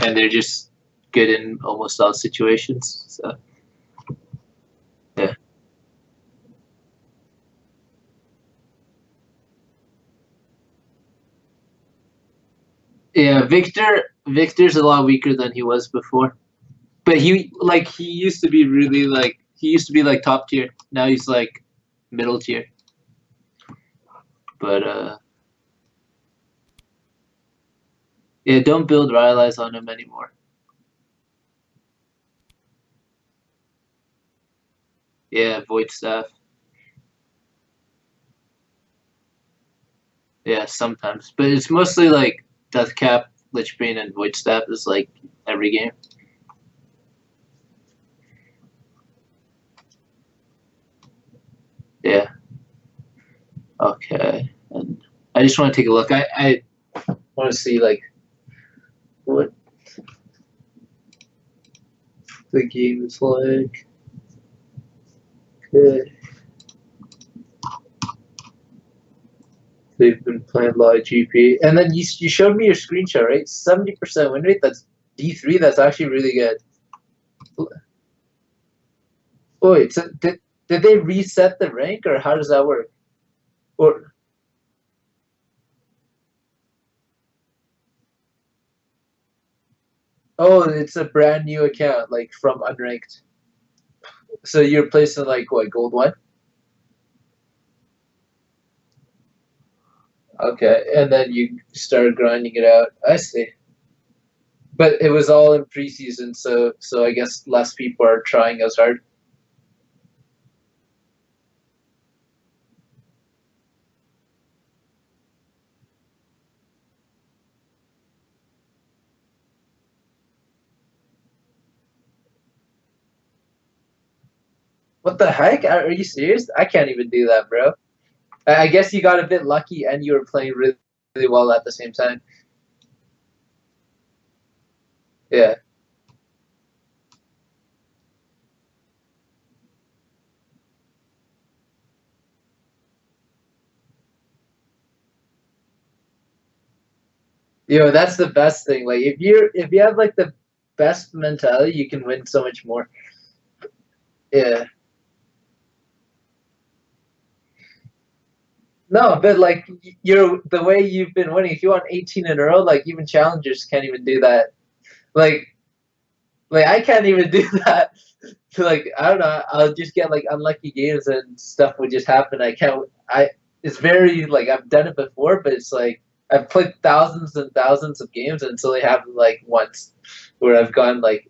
and they're just good in almost all situations. So yeah, yeah. Victor's a lot weaker than he was before, but he used to be really like he used to be like top tier. Now he's like middle tier. But yeah, don't build Rylai's on him anymore. Yeah, Void Staff. Yeah, sometimes, but it's mostly like Death Cap, Lichbane, and Void Staff is like every game. Yeah. Okay. And I just want to take a look. I want to see like what the game is like. Okay. They've been playing a lot of GP, and then you showed me your screenshot, right? 70% win rate. That's D3. That's actually really good. Oh, wait, so did they reset the rank, or how does that work? Or oh, it's a brand new account, like from unranked. So you're placing like what, gold one? Okay, and then you start grinding it out. I see. But it was all in preseason, so I guess less people are trying as hard. What the heck? Are you serious? I can't even do that, bro. I guess you got a bit lucky and you were playing really, really well at the same time. Yeah. That's the best thing. Like if you have like the best mentality, you can win so much more. Yeah. No, but like you're the way you've been winning, if you want 18 in a row, like even challengers can't even do that. Like I can't even do that. So like I don't know, I'll just get like unlucky games and stuff would just happen. I can't I It's very like I've done it before, but it's like I've played thousands and thousands of games and it's only happened like once where I've gone like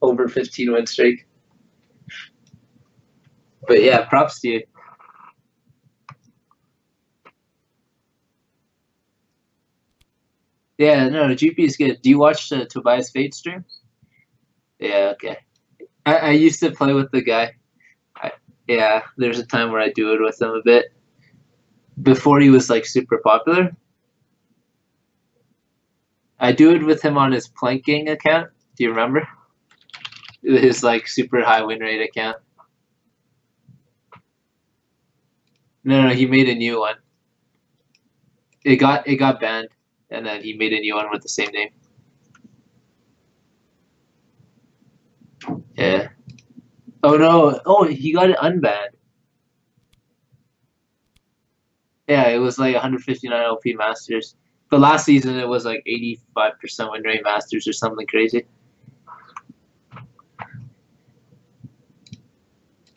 over 15 win streak. But yeah, props to you. Yeah, no, GP is good. Do you watch the Tobias Fate stream? Yeah, okay. I used to play with the guy. I, yeah, there's a time where I do it with him a bit before he was like super popular. I do it with him on his planking account. Do you remember? His like super high win rate account. No, he made a new one. It got banned, and then he made a new one with the same name. Yeah. Oh no! Oh, he got it unbanned. Yeah, it was like 159 LP Masters. But last season it was like 85% win rate Masters or something crazy.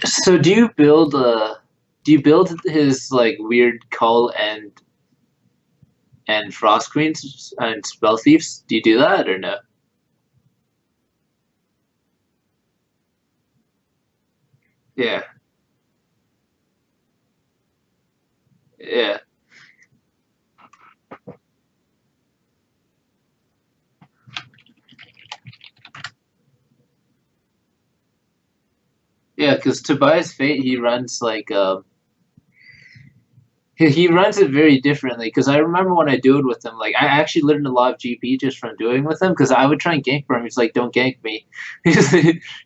So do you build his like weird Cull and Frost Queens and Spell Thieves? Do you do that or no? Yeah. Yeah. Yeah, because Tobias Fate he runs like he runs it very differently because I remember when I do it with him, like I actually learned a lot of GP just from doing with him because I would try and gank for him. He's like, "Don't gank me."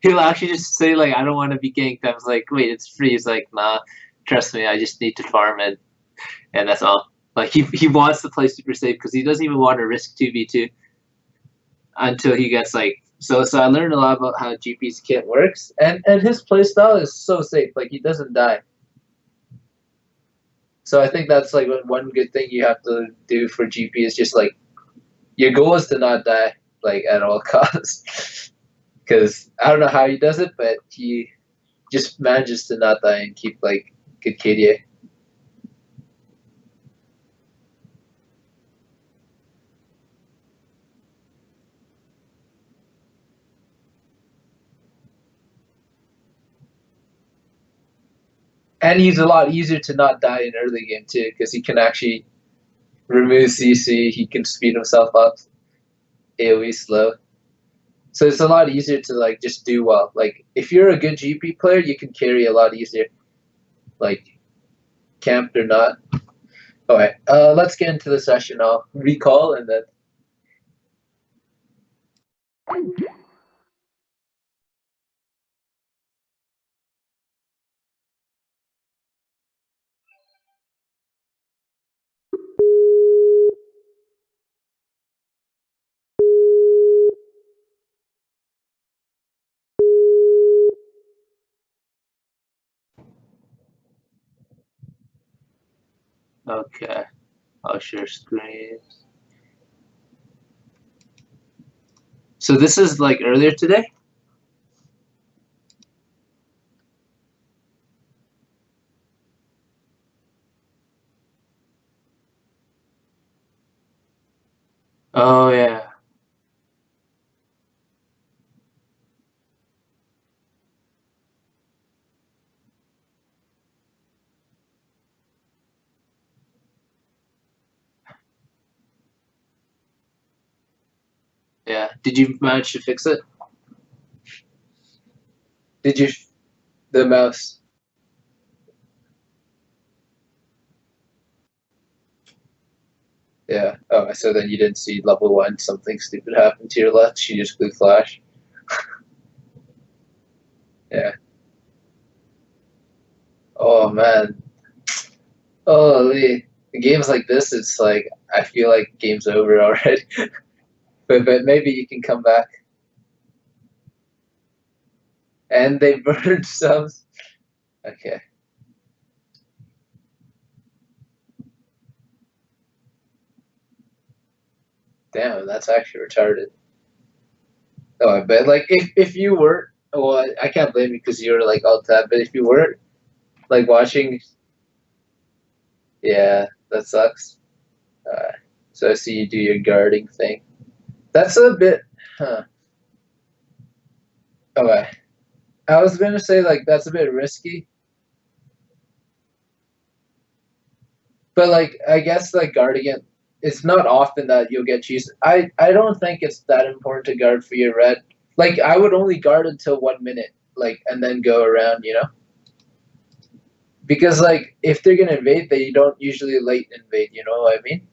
He'll actually just say like, "I don't want to be ganked." I was like, "Wait, it's free." He's like, "Nah, trust me, I just need to farm it, and that's all." Like he wants to play super safe because he doesn't even want to risk 2v2. until he gets like so I learned a lot about how GP's kit works, and his playstyle is so safe. Like he doesn't die. So I think that's like one good thing you have to do for GP is just like your goal is to not die like at all costs. Because I don't know how he does it, but he just manages to not die and keep like good KDA. And he's a lot easier to not die in early game too, because he can actually remove CC. He can speed himself up, AOE slow. So it's a lot easier to like just do well. Like if you're a good GP player, you can carry a lot easier. Like camped or not. All right, let's get into the session. I'll recall and then. Okay, I'll share screen. So this is like earlier today? Oh yeah. Yeah. Did you manage to fix it? Did you the mouse? Yeah. Oh, so then you didn't see level one. Something stupid happened to your left. She just blew flash. Yeah. Oh man. Holy. Games like this, it's like I feel like game's over already. But maybe you can come back. And they burned subs. Okay. Damn, that's actually retarded. Oh, I bet. Like if you were, well, I can't blame you because you were like all tab. But if you were like watching, yeah, that sucks. So I see you do your guarding thing. That's a bit, huh? Okay. I was gonna say like that's a bit risky, but like I guess like guarding it, it's not often that you'll get cheese. I don't think it's that important to guard for your red. Like I would only guard until 1 minute, like and then go around, you know. Because like if they're gonna invade, they don't usually late invade. You know what I mean?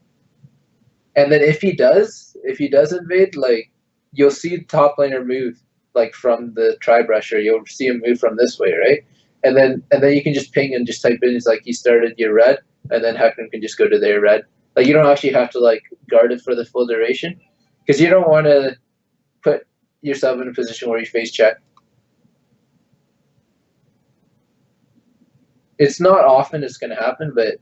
And then if he does invade, like you'll see the top laner move like from the tribe rusher. You'll see him move from this way, right? And then you can just ping and just type in. It's like he started your red, and then Heckman can just go to their red. Like you don't actually have to like guard it for the full duration, because you don't want to put yourself in a position where you face check. It's not often it's gonna happen, but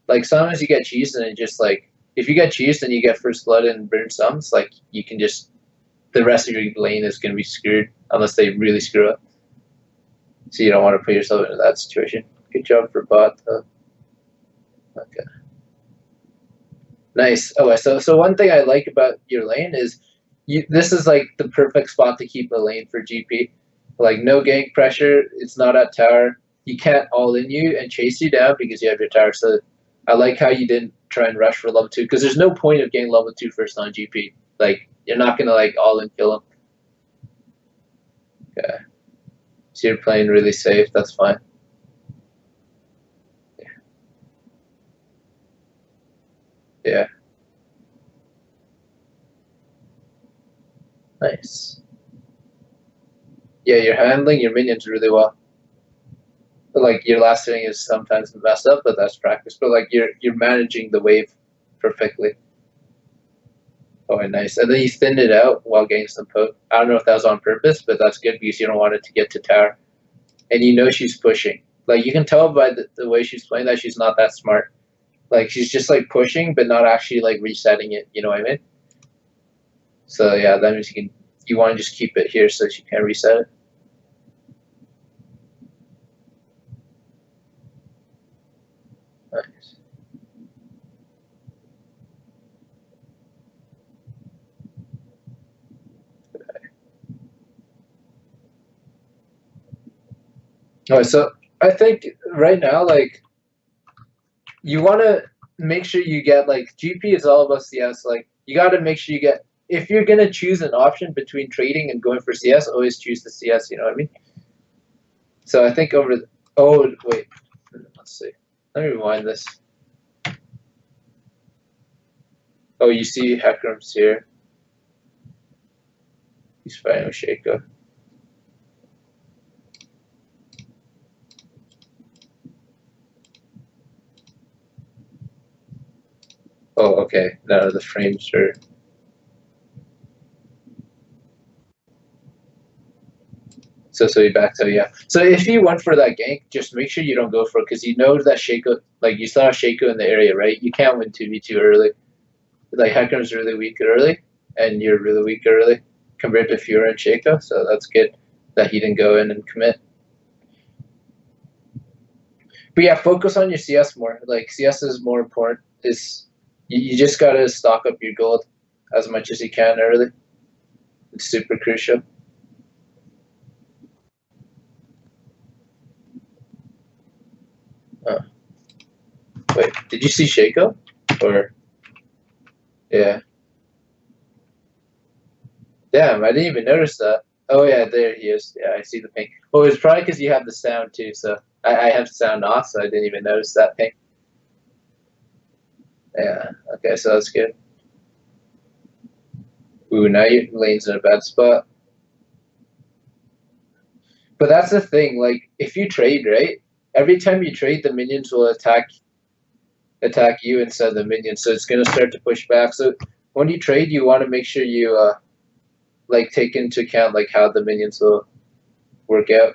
like sometimes you get cheesed and it just like if you get cheesed and you get first blood and burn sums, like you can just the rest of your lane is gonna be screwed unless they really screw up. So you don't want to put yourself into that situation. Good job for bot though. Okay. Nice. Oh, so one thing I like about your lane is this is like the perfect spot to keep a lane for GP. Like no gank pressure, it's not at tower. He can't all in you and chase you down because you have your tower. So I like how you didn't try and rush for level 2 because there's no point of getting level 2 first on GP. Like you're not gonna like all in kill him. Okay. So you're playing really safe, that's fine. Yeah. Nice. Yeah, you're handling your minions really well. But like your last hitting is sometimes messed up, but that's practice. But like you're managing the wave perfectly. Oh, nice. And then you thinned it out while getting some poke. I don't know if that was on purpose, but that's good because you don't want it to get to tower. And you know she's pushing. Like, you can tell by the way she's playing that she's not that smart. Like, she's just, like, pushing, but not actually, like, resetting it. You know what I mean? So, yeah, that means you want to just keep it here so she can reset it. Nice. All right, so I think right now, like, you want to make sure you get, like, GP is all about CS. Like, you got to make sure you get, if you're going to choose an option between trading and going for CS, always choose the CS, you know what I mean? So I think oh, wait, let's see. Let me rewind this. Oh, you see Hecarim's here. He's fighting with Shaco. Oh, okay. No, the frames are. So he backed out, yeah. So if you went for that gank, just make sure you don't go for it because you know that Shaco, like you saw Shaco in the area, right? You can't win 2v2 early. Like Hecarim's really weak early, and you're really weak early compared to Fiora and Shaco, so that's good that he didn't go in and commit. But yeah, focus on your CS more. Like CS is more important. You just gotta stock up your gold as much as you can early. It's super crucial. Oh. Wait, did you see Shaco? Or yeah. Damn, I didn't even notice that. Oh yeah, there he is. Yeah, I see the ping. Well, it's probably because you have the sound too, so I have sound off, so I didn't even notice that ping. Yeah, okay, so that's good. Ooh, now your lane's in a bad spot. But that's the thing, like, if you trade, right? Every time you trade, the minions will attack you instead of the minions, so it's gonna start to push back. So when you trade, you want to make sure you like take into account like how the minions will work out.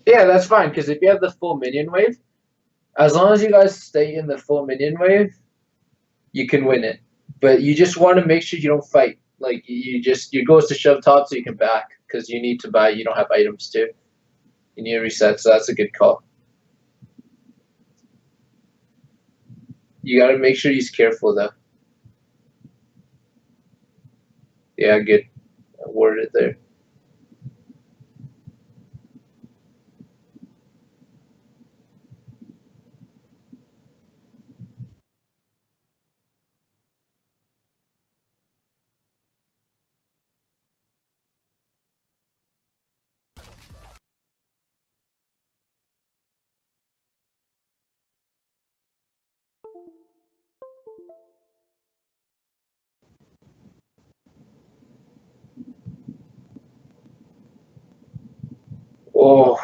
Yeah, that's fine because if you have the full minion wave, as long as you guys stay in the full minion wave, you can win it. But you just want to make sure you don't fight. Like your goal is to shove top so you can back because you need to buy. You don't have items too. You need to reset, so that's a good call. You got to make sure he's careful though. Yeah, good. Worded there. Oh,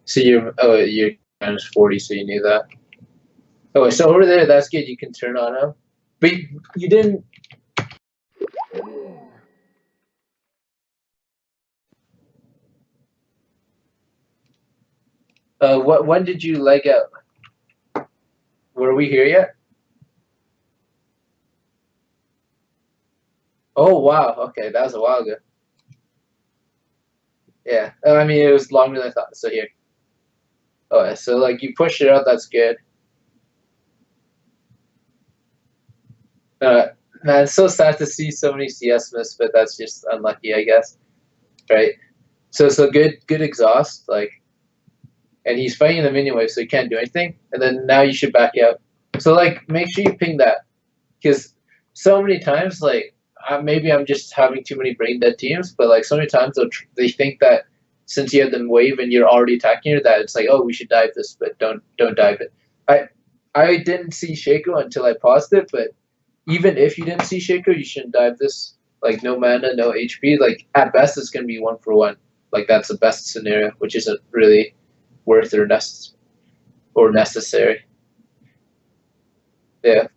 so you're -40, so you knew that. Oh, so over there, that's good. You can turn on him, but you didn't. What when did you leg out? Were we here yet? Oh wow. Okay, that was a while ago. Yeah. I mean, it was longer than I thought. So here. Oh, yeah, so like you pushed it out. That's good. Uh, Man, it's so sad to see so many CS miss, but that's just unlucky, I guess. Right. So good exhaust. Like, and he's fighting the minion wave, so he can't do anything. And then now you should back out. So like, make sure you ping that because so many times, like maybe I'm just having too many brain dead teams, but like so many times they think that since you have them wave and you're already attacking her, that it's like, oh, we should dive this, but don't dive it. I didn't see Shaco until I paused it, but even if you didn't see Shaco, you shouldn't dive this. Like no mana, no HP. Like at best, it's gonna be 1-for-1. Like that's the best scenario, which isn't really worth or necessary. Yeah.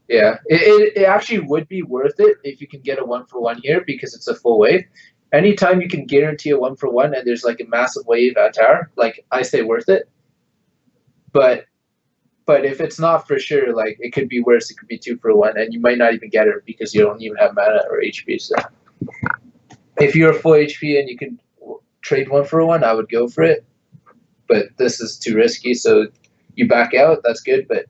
Yeah, it actually would be worth it if you can get a 1-for-1 here because it's a full wave. Anytime you can guarantee a 1-for-1 and there's like a massive wave at tower, like I say worth it. But if it's not for sure, like it could be worse. It could be 2-for-1, and you might not even get it because you don't even have mana or HP. So if you're full HP and you can trade 1-for-1, I would go for it. But this is too risky, so you back out. That's good, but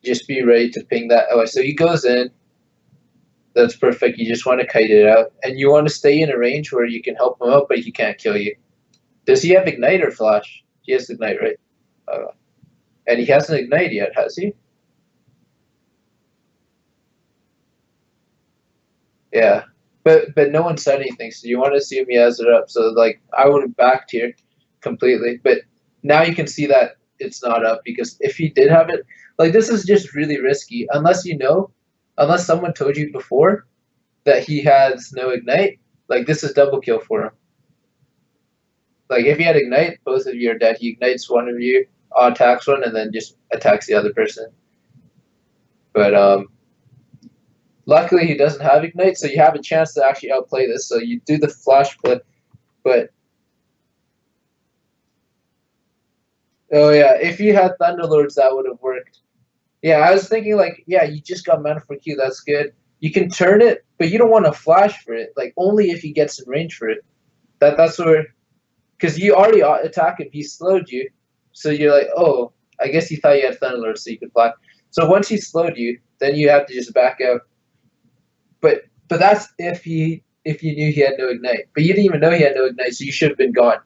just be ready to ping that. Oh, so he goes in. That's perfect. You just want to kite it out, and you want to stay in a range where you can help him out, but he can't kill you. Does he have ignite or flash? He has ignite, right? And he hasn't ignite yet, has he? Yeah, but no one said anything, so you want to assume he has it up. So like, I would have backed here completely, but now you can see that it's not up because if he did have it, like this is just really risky unless unless someone told you before that he has no ignite. Like this is double kill for him. Like if he had ignite, both of you are dead. He ignites one of you, attacks one, and then just attacks the other person. But luckily he doesn't have ignite, so you have a chance to actually outplay this. So you do the flash flip, but oh yeah, if you had Thunderlords, that would have worked. Yeah, I was thinking like, yeah, you just got mana for Q, that's good. You can turn it, but you don't want to flash for it. Like only if he gets in range for it. That's where, because you already attack him, he slowed you, so you're like, oh, I guess he thought you had Thunderlord, so you could flash. So once he slowed you, then you have to just back out. But that's if you knew he had no ignite. But you didn't even know he had no ignite, so you should have been gone,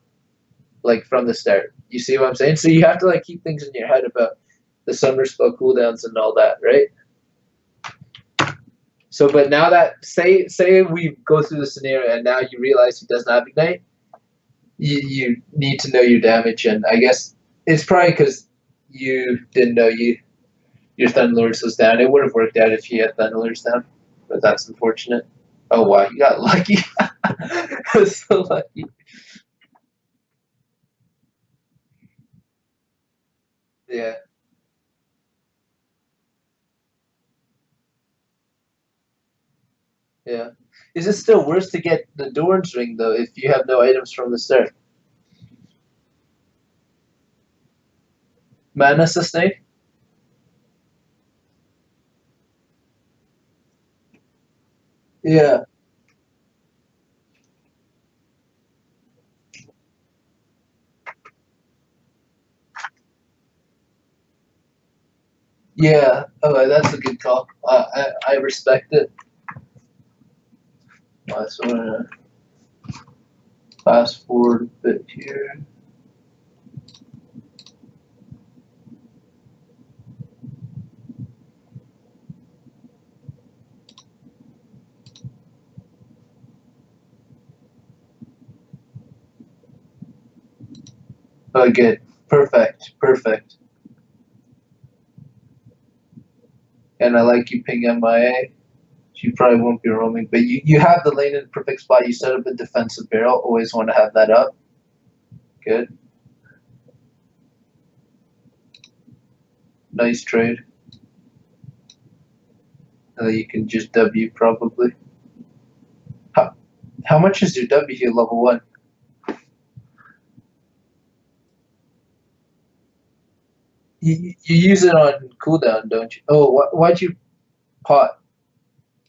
like from the start. You see what I'm saying? So you have to like keep things in your head about the summer spell cooldowns and all that, right? So, but now that say we go through the scenario and now you realize he doesn't have ignite, you need to know your damage, and I guess it's probably because you didn't know your Thunderlords was down. It would have worked out if you had Thunderlords down, but that's unfortunate. Oh wow, you got lucky. So lucky. Yeah. Yeah. Is it still worse to get the Doran's ring though if you have no items from the start? Mana sustain? Yeah. Yeah. Oh, that's a good call. I respect it. I just want to fast forward a bit here. Oh, good. Perfect. Perfect. And I like you ping MIA. You probably won't be roaming, but you have the lane in the perfect spot. You set up a defensive barrel. Always want to have that up. Good. Nice trade. And then you can just W probably. How much is your W here, level 1? You use it on cooldown, don't you? Oh, why'd you pot?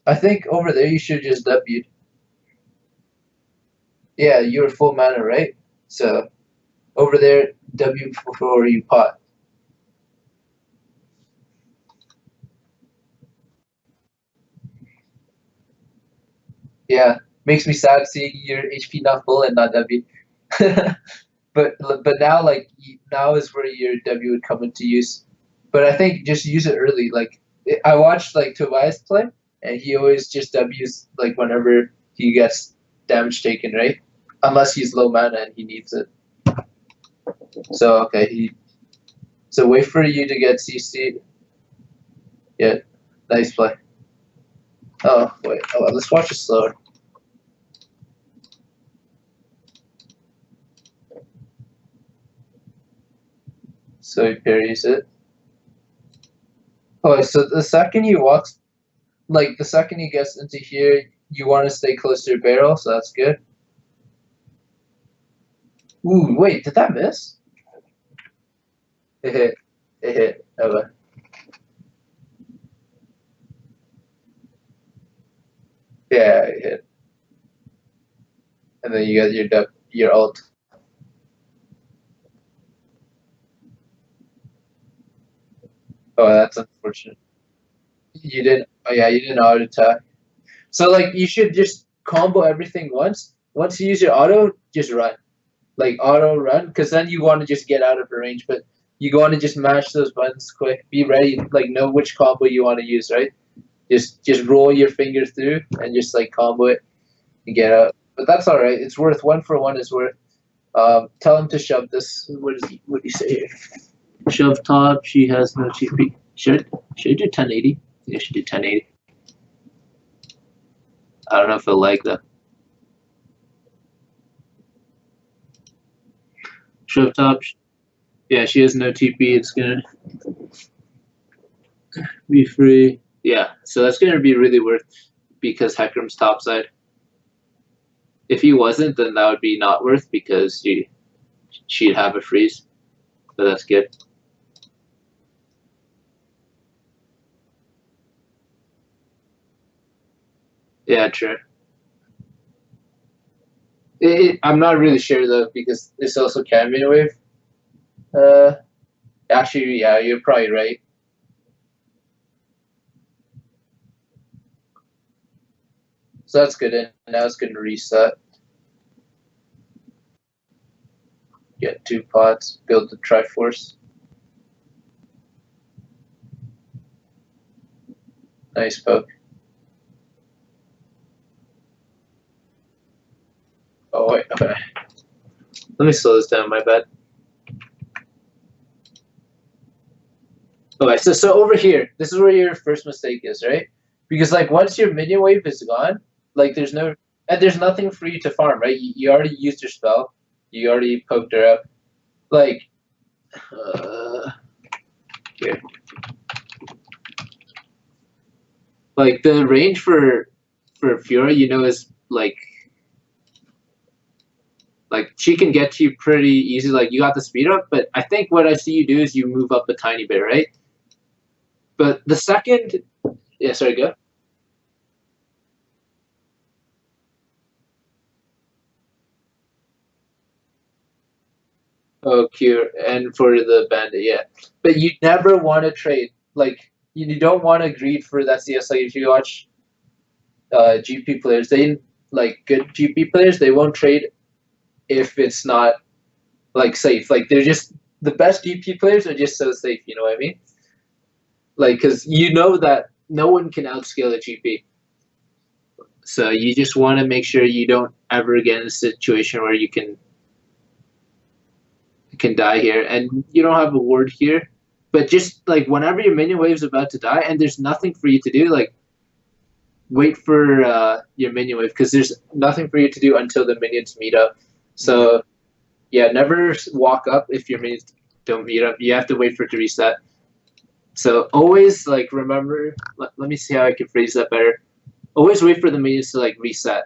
I think over there you should just W. Yeah, you're full mana, right? So over there, W before you pot. Yeah, makes me sad seeing your HP not full and not W. but now like now is where your W would come into use. But I think just use it early. Like I watched like Tobias play, and he always just W's like whenever he gets damage taken, right? unless he's low mana and he needs it. So okay, so wait for you to get CC. Yeah, nice play. Oh wait, let's watch it slower. So he parries it. Oh, so the second he walks, like the second he gets into here, you want to stay close to your barrel, so that's good. Ooh, wait, did that miss? It hit. It hit. Okay. Yeah, it hit. And then you got your ult. Oh, that's unfortunate. You didn't. Oh yeah, you didn't auto attack. So like you should just combo everything once. Once you use your auto, just run. Like auto run, because then you want to just get out of the range. But you want to just mash those buttons quick. Be ready. Like know which combo you want to use, right? Just roll your finger through and just like combo it and get out. But that's all right. It's worth 1 for 1 is worth. Tell him to shove this. What do you say here? Shove top. She has no TP. Should I do 1080? I think I should do 1080. I don't know if he'll like that. Shove top. Yeah, she has no TP. It's gonna be free. Yeah, so that's gonna be really worth because Hecarim's topside. If he wasn't, then that would be not worth because she'd have a freeze. So that's good. Yeah, true. I'm not really sure though because it's also Cambion Wave. Actually, yeah, you're probably right. So that's good, and now it's going to reset. Get 2 pots, build the Triforce. Nice poke. Oh wait, okay. Let me slow this down, my bad. Okay, so over here, this is where your first mistake is, right? Because like once your minion wave is gone, like there's nothing for you to farm, right? You already used your spell, you already poked her up. Like, here. Like the range for Fiora, is like she can get to you pretty easy. Like you got the speed up, but I think what I see you do is you move up a tiny bit, right? But the second, yeah, sorry, go. Oh, cure, and for the bandit, yeah. But you never want to trade. Like you don't want to greed for that CS. Like if you watch GP players, they like good GP players, they won't trade if it's not like safe. Like they're just the best GP players are just so safe. You know what I mean? Like because you know that no one can outscale a GP. So you just want to make sure you don't ever get in a situation where you can die here, and you don't have a ward here. But just like whenever your minion wave is about to die, and there's nothing for you to do, like wait for your minion wave because there's nothing for you to do until the minions meet up. So yeah, never walk up if your minions don't meet up. You have to wait for it to reset. So always like remember. Let me see how I can phrase that better. Always wait for the minions to like reset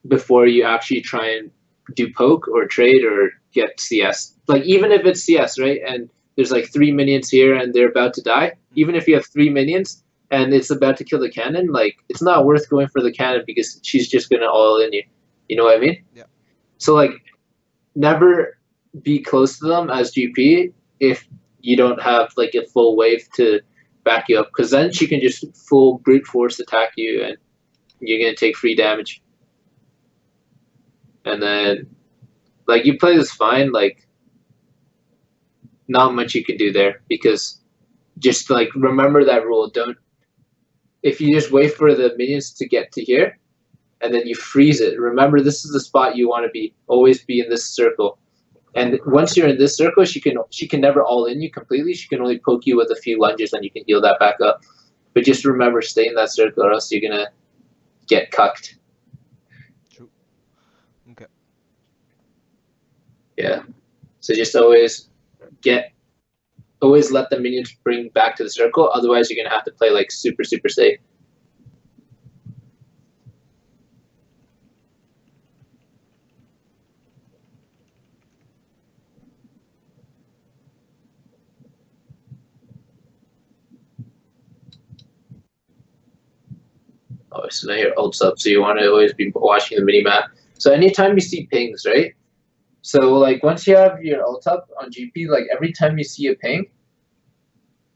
before you actually try and do poke or trade or get CS. Like even if it's CS, right? And there's like 3 minions here and they're about to die. Even if you have 3 minions and it's about to kill the cannon, like it's not worth going for the cannon because she's just gonna all in you. You know what I mean? Yeah. So like never be close to them as GP if you don't have like a full wave to back you up, because then she can just full brute force attack you and you're gonna take free damage. And then like you play this fine, like not much you can do there because just like remember that rule. Don't, if you just wait for the minions to get to here, and then you freeze it. Remember, this is the spot you want to be. Always be in this circle. And once you're in this circle, she can never all in you completely. She can only poke you with a few lunges, and you can heal that back up. But just remember, stay in that circle, or else you're gonna get cucked. True. Okay. Yeah. So just always let the minions bring back to the circle. Otherwise, you're gonna have to play like super safe. Oh, so now your ult's up, so you want to always be watching the mini map. So anytime you see pings, right? So like once you have your ult up on GP, like every time you see a ping,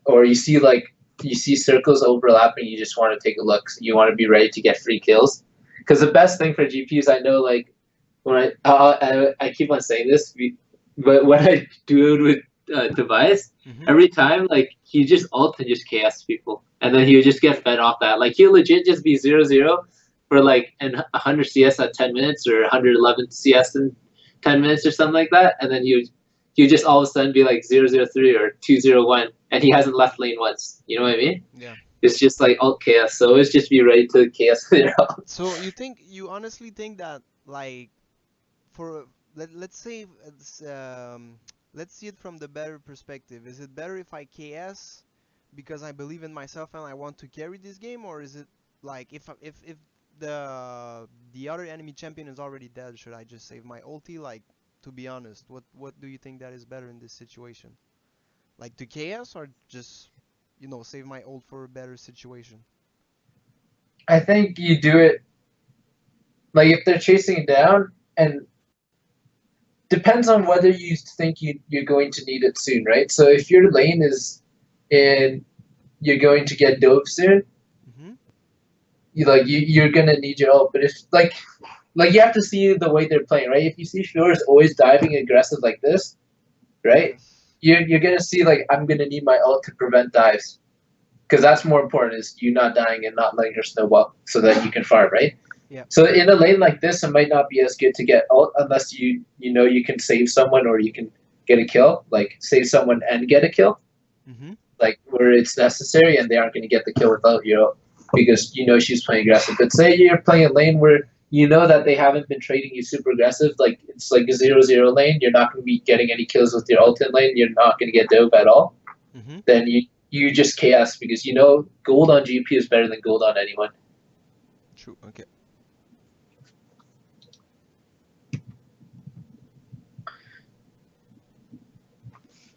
or you see circles overlapping, you just want to take a look. You want to be ready to get free kills. Because the best thing for GPs, I know, like when I keep on saying this, but when I do it with Tobias, every time like he just ult and just chaos people, and then he would just get fed off that. Like he'll legit just be 0-0 for like 100 CS at 10 minutes or 111 CS in 10 minutes or something like that, and then you just all of a sudden be like 0-0-3 or 2-0-1, and he hasn't left lane once. You know what I mean? Yeah. It's just like ult chaos. So always just be ready to chaos their ult. So you honestly think that, like, for let's say let's see it from the better perspective. Is it better if I KS because I believe in myself and I want to carry this game, or is it like if the other enemy champion is already dead, should I just save my ulti? Like, to be honest, what do you think that is better in this situation? Like to KS or just, save my ult for a better situation? I think you do it like if they're chasing it down, and depends on whether you think you're going to need it soon, right? So if your lane is in, you're going to get dove soon, you're gonna need your ult. But if like you have to see the way they're playing, right? If you see Fiora always diving aggressive like this, right? Yes. You're gonna see like I'm gonna need my ult to prevent dives, because that's more important is you not dying and not letting her snowball so that you can farm, right? Yeah. So in a lane like this, it might not be as good to get ult unless you know you can save someone or you can get a kill, like save someone and get a kill, like where it's necessary, and they aren't going to get the kill without you, because you know she's playing aggressive. But say you're playing a lane where you know that they haven't been trading you super aggressive, like it's like a 0-0 lane, you're not going to be getting any kills with your ult in lane, you're not going to get dove at all, then you just chaos, because you know gold on GP is better than gold on anyone. True. Okay.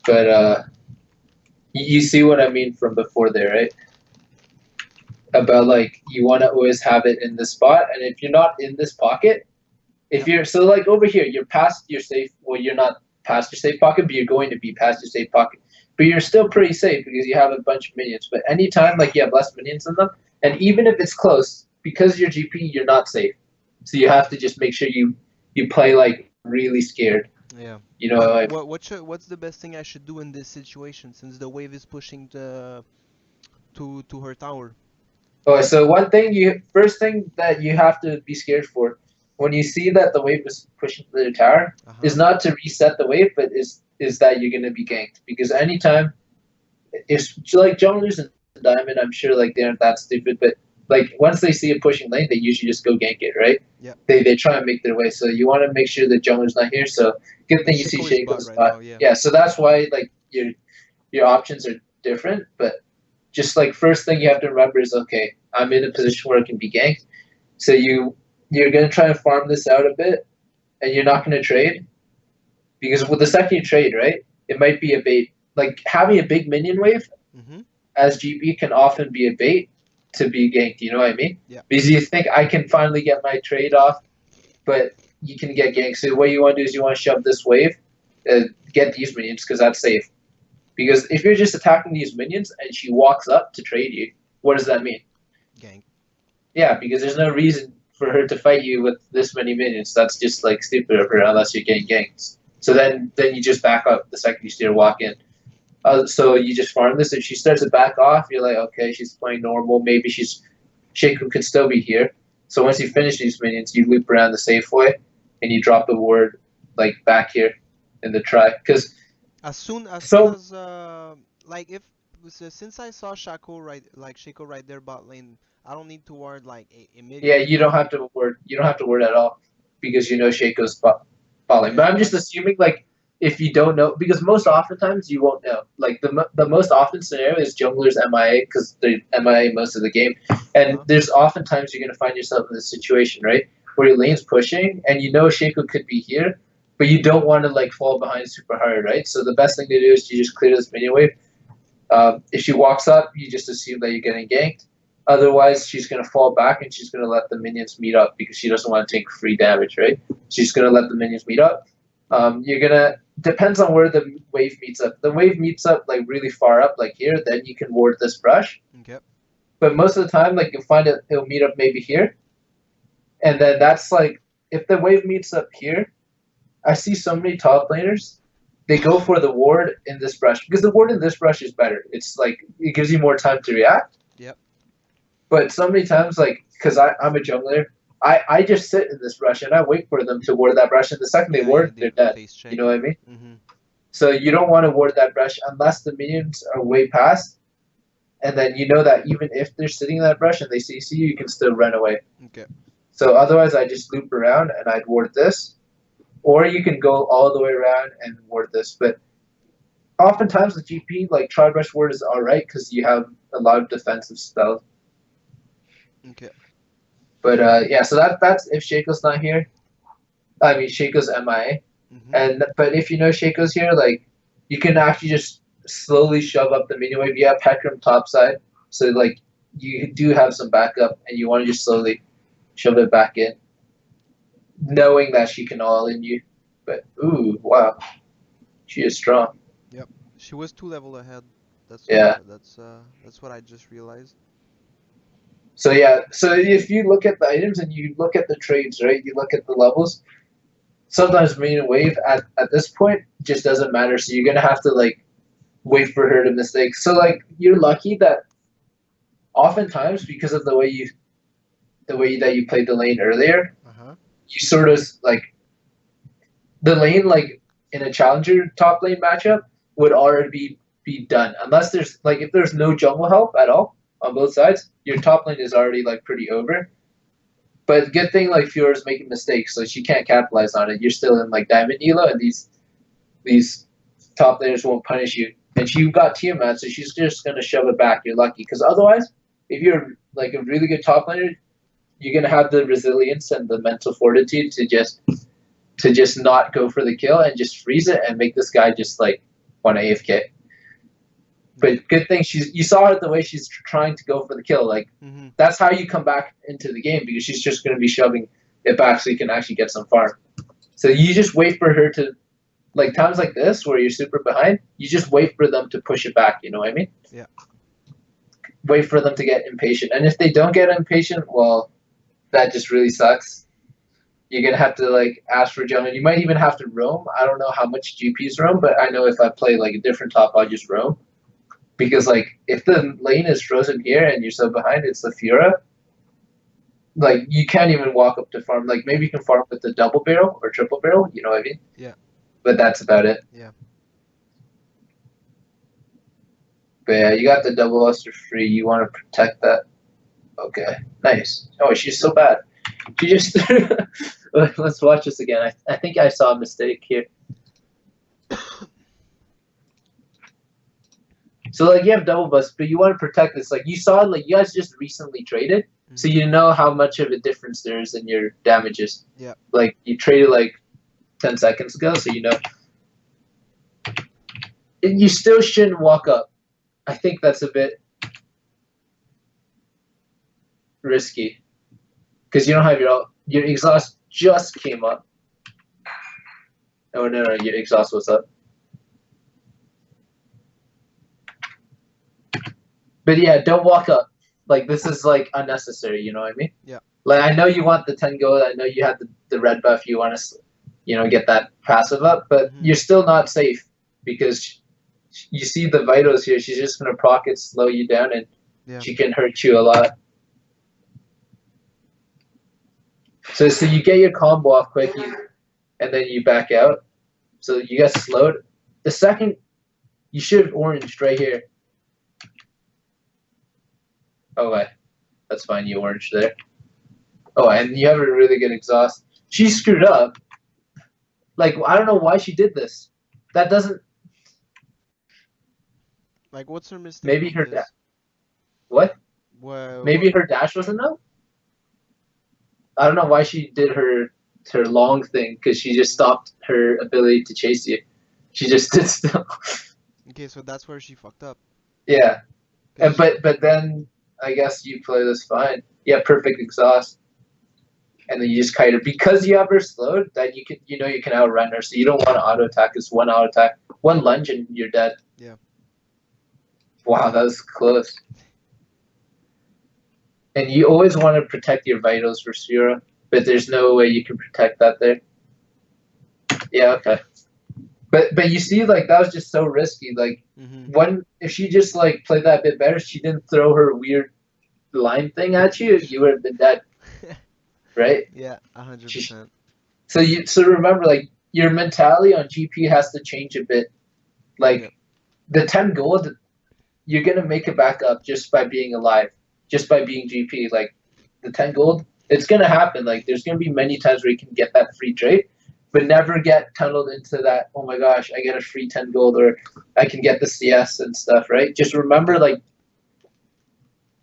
But you see what I mean from before there, right? About like you want to always have it in this spot, and if you're not in this pocket, if you're so like over here, you're past your safe. Well, you're not past your safe pocket, but you're going to be past your safe pocket. But you're still pretty safe because you have a bunch of minions. But anytime like you have less minions than them, and even if it's close, because you're GP, you're not safe. So you have to just make sure you play like really scared. Yeah. You know, like, What's the best thing I should do in this situation since the wave is pushing to her tower? oh, so first thing that you have to be scared for when you see that the wave is pushing to the tower is not to reset the wave, but is that you're gonna be ganked, because anytime it's like junglers and diamond, I'm sure like they aren't that stupid, but like once they see a pushing lane, they usually just go gank it, right? Yeah. They try and make their way, so you want to make sure the jungler's not here. So good thing you see Shaco's spot. Yeah, so that's why like your options are different, but just like first thing you have to remember is, okay, I'm in a position where I can be ganked. So you're gonna try and farm this out a bit, and you're not gonna trade, because with the second you trade, right, it might be a bait. Like having a big minion wave as GB can often be a bait to be ganked. You know what I mean? Yeah. Because you think I can finally get my trade off, but you can get ganked. So what you want to do is you want to shove this wave, get these minions because that's safe. Because if you're just attacking these minions and she walks up to trade you, what does that mean? Gank. Yeah, because there's no reason for her to fight you with this many minions. That's just like stupid of her unless you're getting ganked. So then you just back up the second you see her walk in. So you just farm this. If she starts to back off, you're like, okay, she's playing normal. Maybe Shaco could still be here. So once you finish these minions, you loop around the safe way, and you drop the ward like back here in the try. Because as soon so as like if since I saw Shaco right there bot lane, I don't need to ward like yeah, immediately, you don't right? have to ward. You don't have to ward at all because you know Shaco's falling. But Okay. I'm just assuming like if you don't know, because most oftentimes you won't know. Like the most often scenario is junglers MIA because they're MIA most of the game, and Uh-huh. there's oftentimes you're gonna find yourself in this situation, right, where your lane's pushing and you know Shaco could be here, but you don't want to like fall behind super hard, right? So the best thing to do is you just clear this minion wave. If she walks up, you just assume that you're getting ganked. Otherwise, she's going to fall back and she's going to let the minions meet up because she doesn't want to take free damage, right? She's going to let the minions meet up. You're going to, depends on where the wave meets up. The wave meets up like really far up, like here, then you can ward this brush. Okay. But most of the time, like you'll find it'll meet up maybe here. And then that's like, if the wave meets up here, I see so many top laners, they go for the ward in this brush because the ward in this brush is better. It's like it gives you more time to react. Yep. But so many times, like because I'm a jungler, I just sit in this brush and I wait for them to ward that brush, and the second they Yeah, yeah, ward, they they're dead. face You check. know what I mean? Mm-hmm. So you don't want to ward that brush unless the minions are way past, and then you know that even if they're sitting in that brush and they CC you, you can still run away. Okay. So otherwise, I just loop around and I'd ward this, or you can go all the way around and ward this. But oftentimes the GP like try brush ward is alright because you have a lot of defensive spells. Okay. But yeah, so that's if Shaco's not here. I mean Shaco's MIA. Mm-hmm. And but if you know Shaco's here, like you can actually just slowly shove up the minion wave. You have Hecarim topside, so like you do have some backup, and you want to just slowly shove it back in, knowing that she can all in you. But ooh, wow, she is strong. Yep. She was 2 level ahead. That's Yeah. that's what I just realized. So yeah, so if you look at the items and you look at the trades, right? You look at the levels. Sometimes minion wave at this point just doesn't matter. So you're gonna have to like wait for her to mistake. So like you're lucky that oftentimes because of the way that you played the lane earlier, Uh-huh. you sort of like the lane like in a challenger top lane matchup would already be done unless there's like if there's no jungle help at all on both sides, your top lane is already like pretty over. But good thing like Fiora's making mistakes, so she can't capitalize on it. You're still in like diamond elo, and these top laners won't punish you. And she got Tiamat, so she's just gonna shove it back. You're lucky, because otherwise, if you're like a really good top laner, you're gonna have the resilience and the mental fortitude to just not go for the kill and just freeze it and make this guy just like want to AFK. But good thing you saw it the way she's trying to go for the kill. Like Mm-hmm. that's how you come back into the game because she's just gonna be shoving it back so you can actually get some farm. So you just wait for her to like times like this where you're super behind, you just wait for them to push it back, you know what I mean? Yeah. Wait for them to get impatient. And if they don't get impatient, well, that just really sucks. You're gonna have to like ask for jungle. You might even have to roam. I don't know how much GPs roam, but I know if I play like a different top, I'll just roam. Because like if the lane is frozen here and you're so behind, it's the Fiora. Like you can't even walk up to farm. Like maybe you can farm with the double barrel or triple barrel, you know what I mean? Yeah. But that's about it. Yeah. But yeah, you got the double luster free. You want to protect that. Okay, nice. Oh, she's so bad. She just let's watch this again. I think I saw a mistake here. So like you have double bust, but you want to protect this. Like you saw, like you guys just recently traded, so you know how much of a difference there is in your damages. Yeah. Like you traded like 10 seconds ago, so you know. And you still shouldn't walk up. I think that's a bit risky because you don't have your exhaust just came up. Oh no, your exhaust was up. But yeah, don't walk up. Like this is like unnecessary. You know what I mean? Yeah. Like I know you want the 10 gold. I know you had the red buff. You want to, get that passive up, but you're still not safe because you see the vitals here. She's just gonna proc it, slow you down, and she can hurt you a lot. So you get your combo off quick, and then you back out. So you get slowed. The second you should have oranged right here. Oh wait, that's fine. You orange there. Oh, and you have a really good exhaust. She screwed up. Like I don't know why she did this. That doesn't. Like, what's her mistake Maybe on her this? what? Well, Maybe her dash wasn't out. I don't know why she did her long thing because she just stopped her ability to chase you. She just stood still. okay, so that's where she fucked up. Yeah, 'Cause but then I guess you play this fine. Yeah, perfect exhaust, and then you just kite her because you have her slowed. That you can outrun her, so you don't want to auto attack. It's one auto attack, one lunge, and you're dead. Yeah. Wow, that was close. And you always want to protect your vitals for Sphera, but there's no way you can protect that there. Yeah, okay. But you see, like that was just so risky. Like if she just like played that a bit better, she didn't throw her weird line thing at you, you would have been dead, right? Yeah, 100%. So remember, like your mentality on GP has to change a bit. Like Yep. the 10 gold, you're gonna make it back up just by being alive, just by being GP. Like the 10 gold, it's gonna happen. Like there's gonna be many times where you can get that free trade, but never get tunneled into that. Oh my gosh, I get a free 10 gold, or I can get the CS and stuff. Right? Just remember, like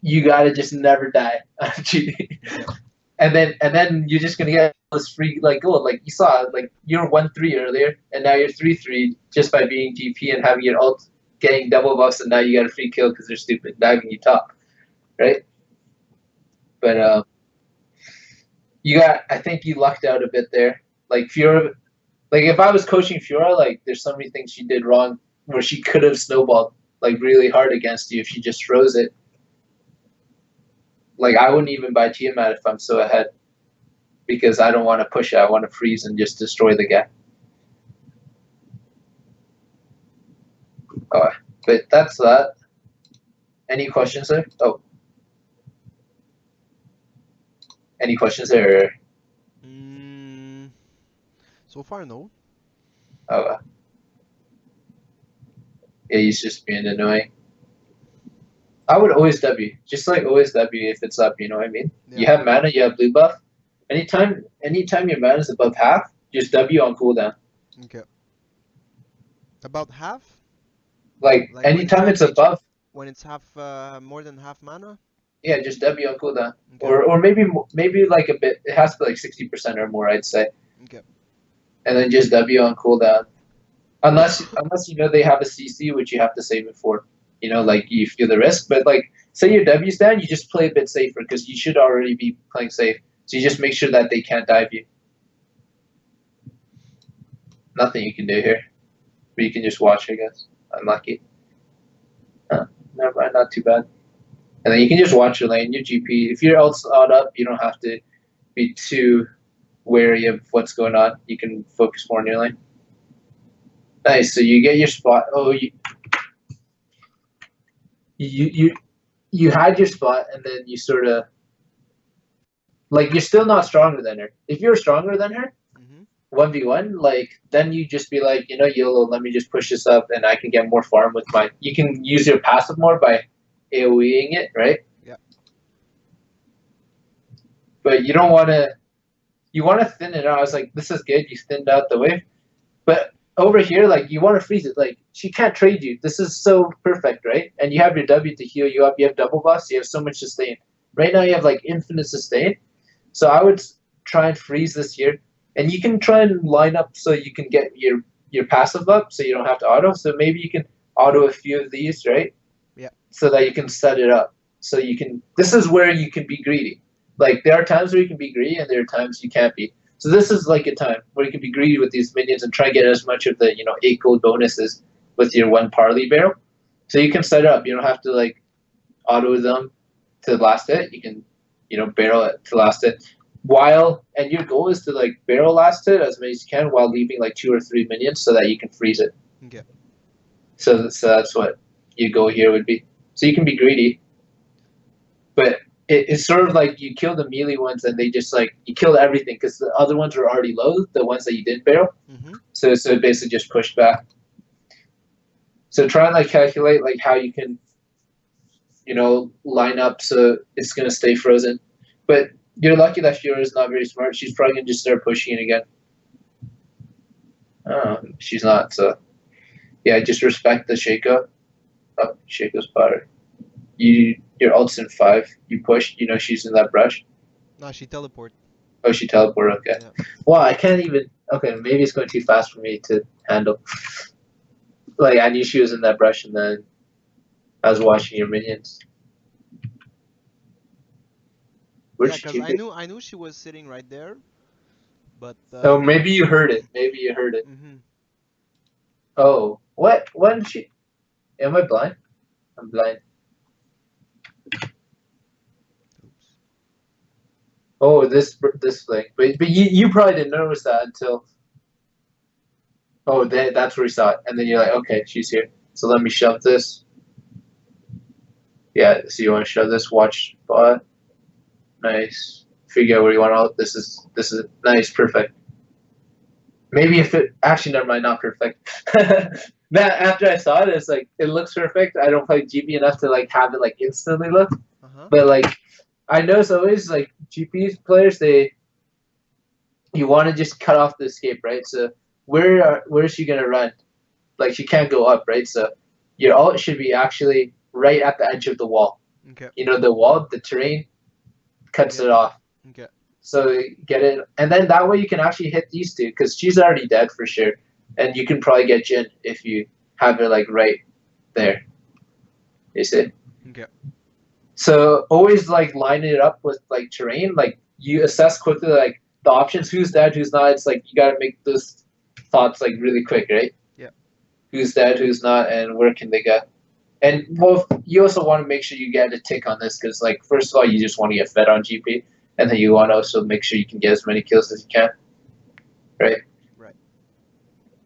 you gotta just never die on GP. And then you're just gonna get this free like gold. Like you saw, like you were 1-3 earlier, and now you're 3-3 just by being GP and having your ult getting double buffs, and now you got a free kill because they're stupid diving you top, right? But I think you lucked out a bit there. Like Fiora, like if I was coaching Fiora, like there's so many things she did wrong where she could have snowballed like really hard against you if she just froze it. Like I wouldn't even buy Tiamat if I'm so ahead, because I don't want to push it. I want to freeze and just destroy the guy. Oh, but that's that. Any questions there? Oh, any questions there? So far, no. Oh, yeah, he's just being annoying. I would always W, just like always W if it's up. You know what I mean? Yeah. You have mana, you have blue buff. Anytime your mana is above half, just W on cooldown. Okay. About half? Like Like when anytime it's above, when it's half, more than half mana? yeah, just W on cooldown. Okay. Or maybe like a bit. It has to be like 60% or more, I'd say. Okay. And then just W on cooldown. Unless you know they have a CC, which you have to save it for. You know, like you feel the risk. But like, say your W's down, you just play a bit safer because you should already be playing safe. So you just make sure that they can't dive you. Nothing you can do here. But you can just watch, I guess. Unlucky. Never mind, not too bad. And then you can just watch your lane, your GP. If your ult's odd up, you don't have to be too wary of what's going on. You can focus more on your lane. Nice. So you get your spot. Oh, you had your spot, and then you sort of like you're still not stronger than her. If you're stronger than her, 1v1, like then you just be like, you know, YOLO, let me just push this up, and I can get more farm with mine. You can use your passive more by AoEing it, right? Yeah. But you don't want to. You want to thin it out. I was like, this is good. You thinned out the wave, but over here, like you want to freeze it. Like she can't trade you. This is so perfect, right? And you have your W to heal you up. You have double buffs. You have so much sustain. Right now, you have like infinite sustain. So I would try and freeze this here, and you can try and line up so you can get your passive up, so you don't have to auto. So maybe you can auto a few of these, right? Yeah. So that you can set it up. So you can. This is where you can be greedy. Like there are times where you can be greedy, and there are times you can't be. So this is like a time where you can be greedy with these minions and try and get as much of the 8 gold bonuses with your 1 parley barrel. So you can set it up. You don't have to like auto them to last hit. You can barrel it to last hit. And your goal is to like barrel last hit as many as you can while leaving like 2 or 3 minions so that you can freeze it. Okay. So that's what your goal here would be. So you can be greedy, but it's sort of like you kill the melee ones and they just like you kill everything because the other ones were already low, the ones that you didn't barrel. Mm-hmm. So it basically just pushed back. So try and like calculate like how you can, line up so it's gonna stay frozen. But you're lucky that Fiora is not very smart. She's probably gonna just start pushing it again. She's not. So yeah, just respect the Shaco. Oh, Shaco's power. Your ult's in 5. You push. You know she's in that brush. No, she teleport. Oh, she teleported. Okay. Yeah. Wow, I can't even. Okay, maybe it's going too fast for me to handle. Like I knew she was in that brush, and then I was watching your minions. Where'd Yeah, she cause keep I it? knew I knew she was sitting right there, but Oh, maybe you heard it. Maybe you heard it. mm-hmm. Oh, what? When did she? Am I blind? I'm blind. Oops. Oh, this thing. But you probably didn't notice that until. Oh, that's where you saw it, and then you're like, okay, she's here. So let me shove this. Yeah. So you want to shove this? Watch bot. Nice. Figure out where you want all. This is nice. Perfect. Maybe if it actually never mind, not perfect. Now after I saw it, it's like it looks perfect. I don't play GP enough to like have it like instantly look, Uh-huh. but like I notice always like GP players you want to just cut off the escape, right? So where is she gonna run? Like she can't go up, right? So your ult should be actually right at the edge of the wall. Okay. The wall, the terrain cuts Yeah. it off. Okay. So get it, and then that way you can actually hit these two because she's already dead for sure, and you can probably get Jin if you have her like right there. You see? Okay. So always like line it up with like terrain. Like you assess quickly like the options, who's dead, who's not. It's like you gotta make those thoughts like really quick, right? Yeah. Who's dead, who's not, and where can they go? And well, you also want to make sure you get a tick on this because, like, first of all, you just want to get fed on GP, and then you want to also make sure you can get as many kills as you can, right? Right.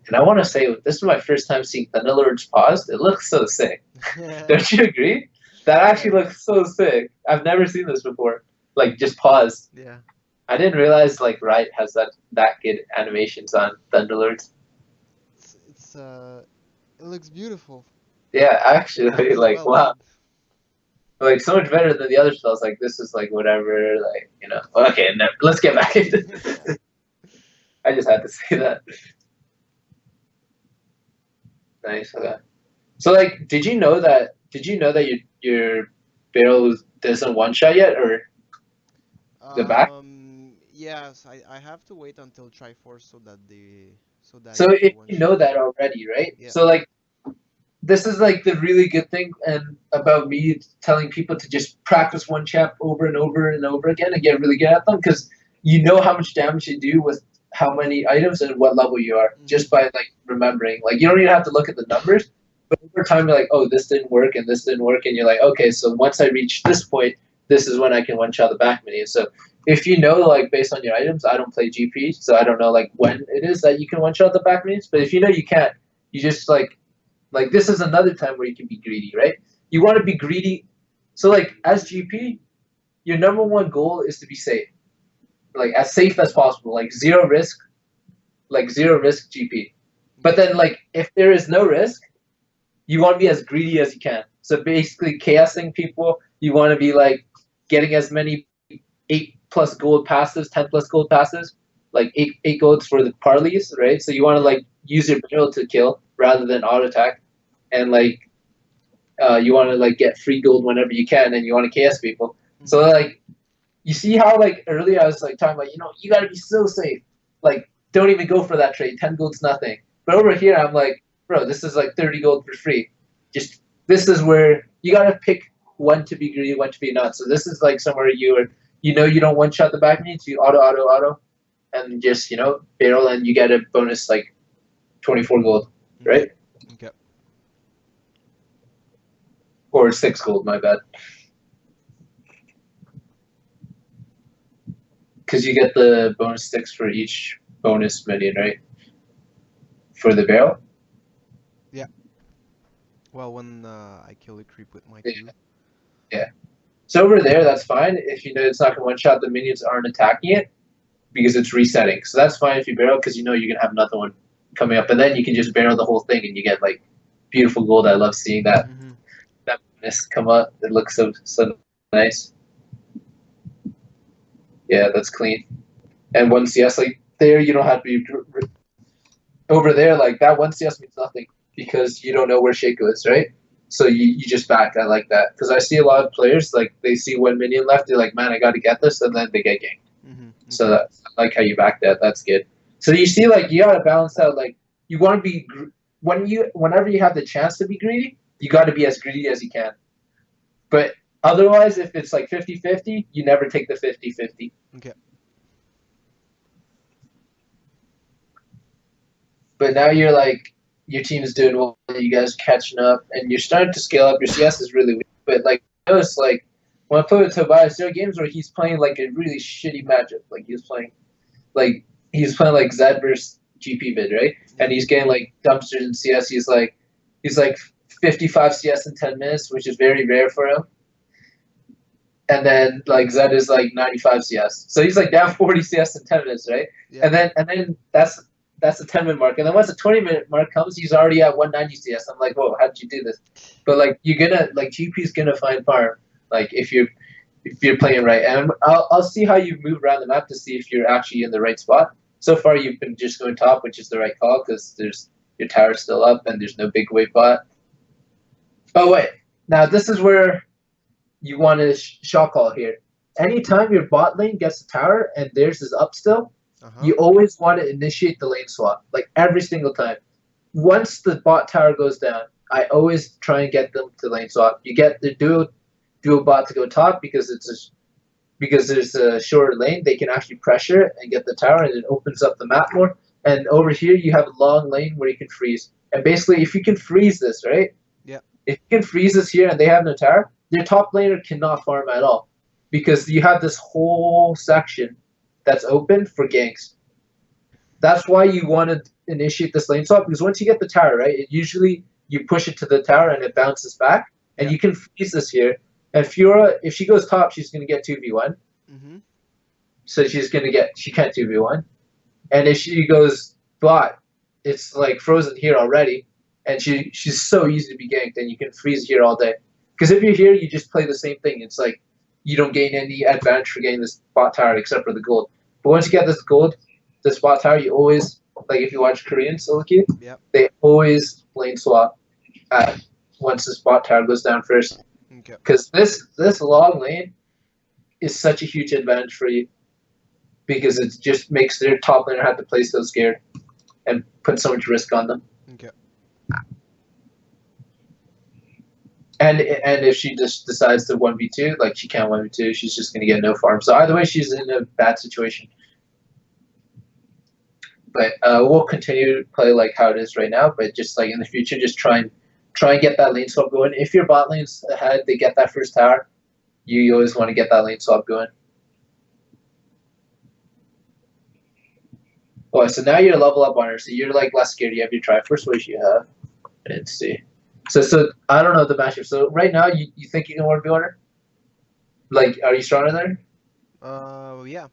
And I want to say this is my first time seeing Thunderlords paused. It looks so sick. Don't you agree? That actually Yeah. looks so sick. I've never seen this before. Like just pause. Yeah. I didn't realize like Riot has that good animations on Thunderlords. It's it looks beautiful. Yeah, Well, actually, like well wow, made. like so much better than the other spells. Like this is like whatever. Like Okay, let's get back into. I just had to say that. Nice. Okay. So like, did you know that your barrel doesn't one shot yet, or the back? Yes, I have to wait until Triforce so that So it will if one you know shot. that already, right? Yeah. So like, this is like the really good thing, and about me telling people to just practice one chap over and over and over again and get really good at them because you know how much damage you do with how many items and what level you are Mm-hmm. just by like remembering. Like you don't even have to look at the numbers, but over time you're like, oh, this didn't work and this didn't work, and you're like, okay, so once I reach this point, this is when I can one shot the back mini. So if you know like based on your items, I don't play GP, so I don't know like when it is that you can one shot the back minis. But if you know you can't, you just like this is another time where you can be greedy, right? You want to be greedy. So like as GP, your number one goal is to be safe, like as safe as possible, like zero risk GP. But Okay. then like if there is no risk, you want to be as greedy as you can. So basically, chaosing people, you want to be like getting as many 8+ gold passes, 10+ gold passes, like eight golds for the parleys, right? So you want to Yeah. like use your barrel to kill rather than auto attack, and like you want to like get free gold whenever you can, and you want to chaos people. So Mm-hmm. like you see how like earlier I was like talking about you got to be so safe, like don't even go for that trade. 10 gold's nothing. But over here I'm like, bro, this is like 30 gold for free. Just this is where you got to pick when to be greedy, when to be not. So this is like somewhere you don't one shot the back means you auto, and just barrel and you get a bonus like 24 gold, Okay. right? Okay. Or 6 gold, my bad. Because you get the bonus sticks for each bonus minion, right? For the barrel. Yeah. Well, when I kill a creep with my Yeah, Q. yeah. So over there, that's fine if you know it's not going to one shot. The minions aren't attacking it because it's resetting. So that's fine if you barrel because you know you're going to have another one coming up, and then you can just barrel the whole thing and you get like beautiful gold. I love seeing that Mm-hmm. bonus come up. It looks so nice. Yeah, that's clean. And 1CS like there, you don't have to be over there. Like that 1CS means nothing because you don't know where Shaco is, right? So you just back. I like that because I see a lot of players like they see one minion left, they're like, man, I got to get this, and then they get ganked. Mm-hmm. So Okay. I like how you back that. That's good. So you see, like you gotta balance out. Like you want to be whenever you have the chance to be greedy, you got to be as greedy as you can. But otherwise, if it's like 50-50, you never take the 50-50. Okay. But now you're like your team's doing well, you guys catching up, and you're starting to scale up. Your CS is really weak, but like I notice like when I play with Tobias, there are games where he's playing like a really shitty matchup. Like he's playing like Zed versus GP mid, right? And he's getting like dumpsters in CS. He's like 55 CS in 10 minutes, which is very rare for him. And then like Zed is like 95 CS, so he's like down 40 CS in 10 minutes, right? Yeah. And then that's the 10-minute mark, and then once the 20-minute mark comes, he's already at 190 CS. I'm like, whoa, how did you do this? But like you're gonna like GP's gonna find farm like if you're playing right, and I'll see how you move around the map to see if you're actually in the right spot. So far, you've been just going top, which is the right call because there's your tower's still up and there's no big wave bot. Oh wait, now this is where you want to shot call here. Anytime your bot lane gets a tower and theirs is up still, Uh-huh. you always want to initiate the lane swap, like every single time. Once the bot tower goes down, I always try and get them to lane swap. You get the duo bot to go top because there's a shorter lane. They can actually pressure it and get the tower, and it opens up the map more. And over here, you have a long lane where you can freeze. And basically, if you can freeze this, right? Yeah. If you can freeze this here and they have no tower, their top laner cannot farm at all because you have this whole section that's open for ganks. That's why you want to initiate this lane swap because once you get the tower, right, it usually you push it to the tower and it bounces back, and Yeah. you can freeze this here. And Fiora, if she goes top, she's going to get 2v1. Mm-hmm. So she can't 2v1. And if she goes bot, it's like frozen here already, and she's so easy to be ganked, and you can freeze here all day. Because if you're here, you just play the same thing. It's like you don't gain any advantage for getting this bot tower except for the gold. But once you get this gold, this bot tower, you always, like if you watch Korean solo queue, Yep. they always lane swap at once this bot tower goes down first. Okay. Because this long lane is such a huge advantage for you because it just makes their top laner have to play so scared and put so much risk on them. Okay. And if she just decides to 1v2, like she can't 1v2, she's just going to get no farm. So either way, she's in a bad situation. But we'll continue to play like how it is right now. But just like in the future, just try and get that lane swap going. If your bot lane's ahead, they get that first tower. You always want to get that lane swap going. Oh, so now you're level up on her, so you're like less scared. You have your Triforce, which you have. Let's see. So I don't know the matchup. So right now, you think you can 1v on her? Like, are you stronger than her? Yeah,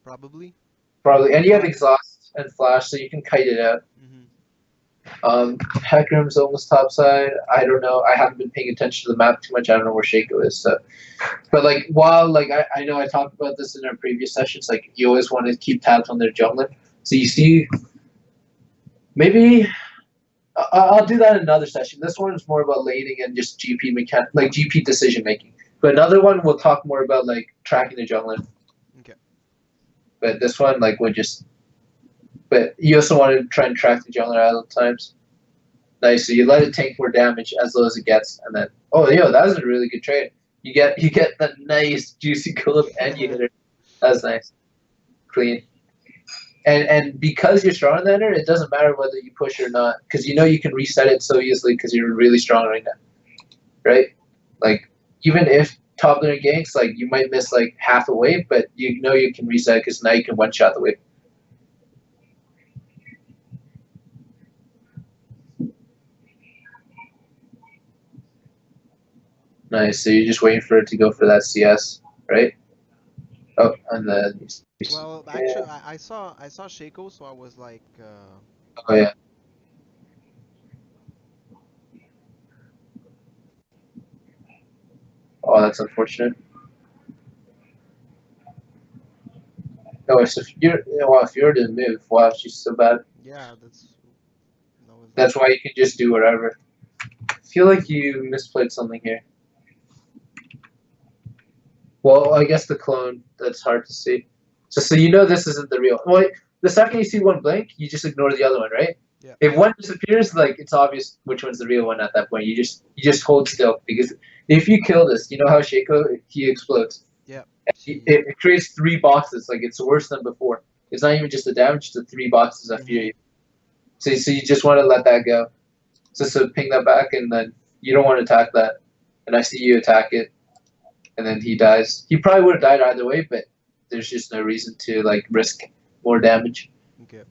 probably. Probably. And you have exhaust and flash, so you can kite it out. Mm-hmm. Hecarim's almost topside. I don't know. I haven't been paying attention to the map too much. I don't know where Shaco is. So, but like while like I know I talked about this in our previous sessions. Like you always want to keep tabs on their jungler. So you see, maybe I'll do that in another session. This one is more about laning and just GP like GP decision making. But another one we'll talk more about like tracking the jungler. Okay. But this one like would just. But you also want to try and track the jungler at all times. Nice. So you let it tank more damage as low as it gets, and then that was a really good trade. You get the nice juicy gold and you hit her. That was nice, clean. And because you're stronger than her, it doesn't matter whether you push or not, because you can reset it so easily because you're really strong right now, right? Like even if top laner ganks, like you might miss like half a wave, but you can reset because now you can one shot the wave. Nice. So you're just waiting for it to go for that CS, right? Oh, and then Well, yeah. actually, I saw Shaco, so I was like, Oh yeah. Oh, that's unfortunate. Oh, so if you're yeah, wow, if you're to move, wow, she's so bad. yeah, that was like, That's why you can just do whatever. I feel like you misplayed something here. Well, I guess the clone. That's hard to see. So you know this isn't the real. Well, the second you see one blink, you just ignore the other one, right? yeah, If one disappears, like it's obvious which one's the real one at that point. You just hold still because if you kill this, you know how Shaco he explodes. yeah. It, She, it creates three boxes. Like it's worse than before. It's not even just the damage; it's the three boxes after hmm you. So you just want to let that go. So ping that back, and then you don't want to attack that. And I see you attack it, and then he dies. He probably would have died either way, but there's just no reason to like risk more damage. okay.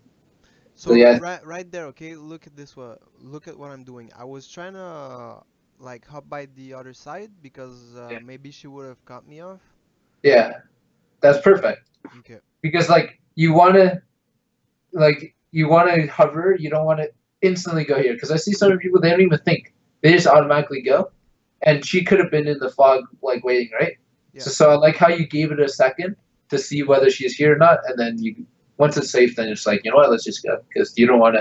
So So yeah, right there, okay. Look at this. Look at what I'm doing. I was trying to like hop by the other side because yeah, maybe she would have cut me off. yeah, that's perfect Okay. because you want to hover. You don't want to instantly go here because I see some people they don't even think they just automatically go. And she could have been in the fog like waiting, right? Yeah. So I like how you gave it a second to see whether she's here or not, and then you once it's safe, then it's like you know what, let's just go because you want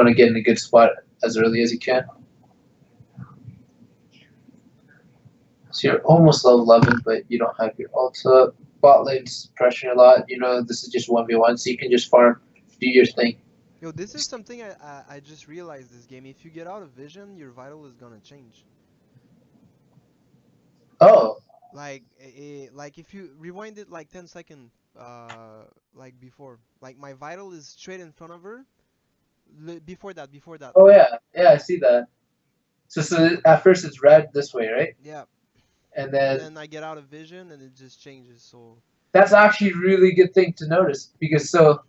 to get in a good spot as early as you can. So you're almost level 11, but you don't have your ulta. Bot lane's pressuring a lot. You know this is just 1v1, so you can just farm, do your thing. Yo, this is something I just realized this game. If you get out of vision, your vital is gonna change. Oh, Like if you rewind it like 10 seconds, like before, like my vital is straight in front of her. Before that, oh yeah, yeah, I see that. So at first it's red this way, right? yeah. And And then then I get out of vision and it just changes. So that's actually a really good thing to notice because so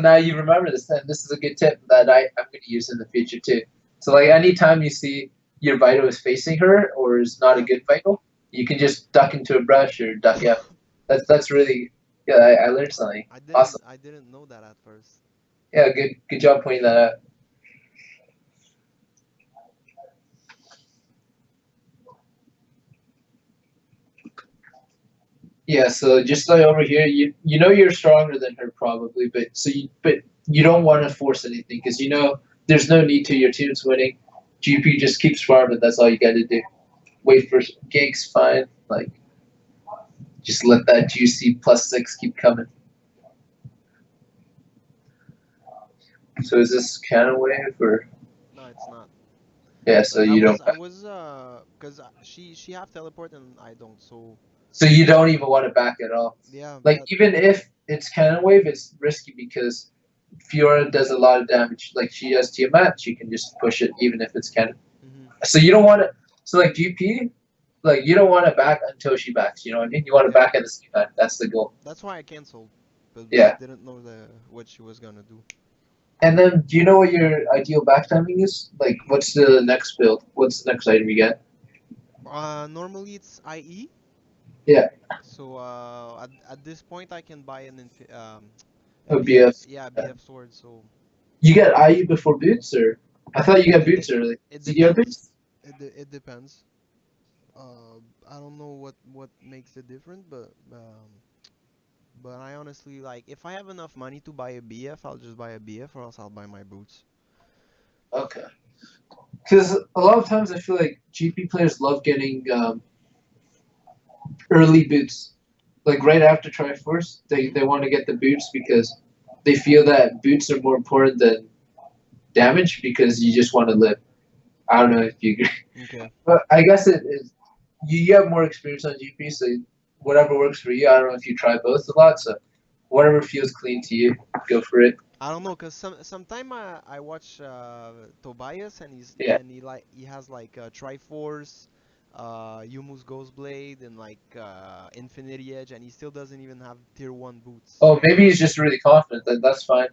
now you remember this, and this is a good tip that I'm going to use in the future too. So like anytime you see your Vito is facing her or is not a yeah, good Vito, you can just duck into a brush or duck up. That's really yeah. I learned something. Awesome. I didn't know that at first. Yeah, good job pointing that out. Yeah. So just like over here, you know you're stronger than her probably, but you don't want to force anything because you know there's no need to. Your team's winning. GP just keeps farming. That's all you got to do. Wait for ganks, fine. Like, just let that juicy +6 keep coming. So is this cannon wave or No, it's not. yeah? So But you don't. I was cause she have teleport and I don't. So So you don't even want to back at all. yeah, Like that. even if it's cannon wave, it's risky because Fiora does a lot of damage. Like she has Tiamat, she can just push it even if it's cannon. hmm So you don't want to. So like GP, like you don't want to back until she backs. You know what I mean? You want to Yeah, back at the same time. That's the goal. that's why I canceled. But I Yeah. didn't know the what she was gonna do. And then, do you know what your ideal back timing is? Like, what's the next build? What's the next item you get? Normally it's IE. Yeah, So at this point I can buy a a BF, BF. yeah, Yeah. BF sword. So You get IU before boots, or I thought you got it boots early. it Did you get depends. boots? It depends. I don't know what makes it different, but I honestly like if I have enough money to buy a BF, I'll just buy a BF or else I'll buy my boots. Okay. Because a lot of times I feel like GP players love getting early boots. Like right after Triforce, Mhm. they want to get the boots because they feel that boots are more important than damage because you just want to live. I don't know if you agree. Okay. But I guess it is. You have more experience on GP, so whatever works for you. I don't know if you try both a lot, so whatever feels clean to you, go for it. I don't know, cause sometime I watch Tobias and Yeah. he has like Triforce, Yumus Ghostblade and like Infinity Edge and he still doesn't even have tier 1 boots. Oh, maybe he's just really confident. That's fine.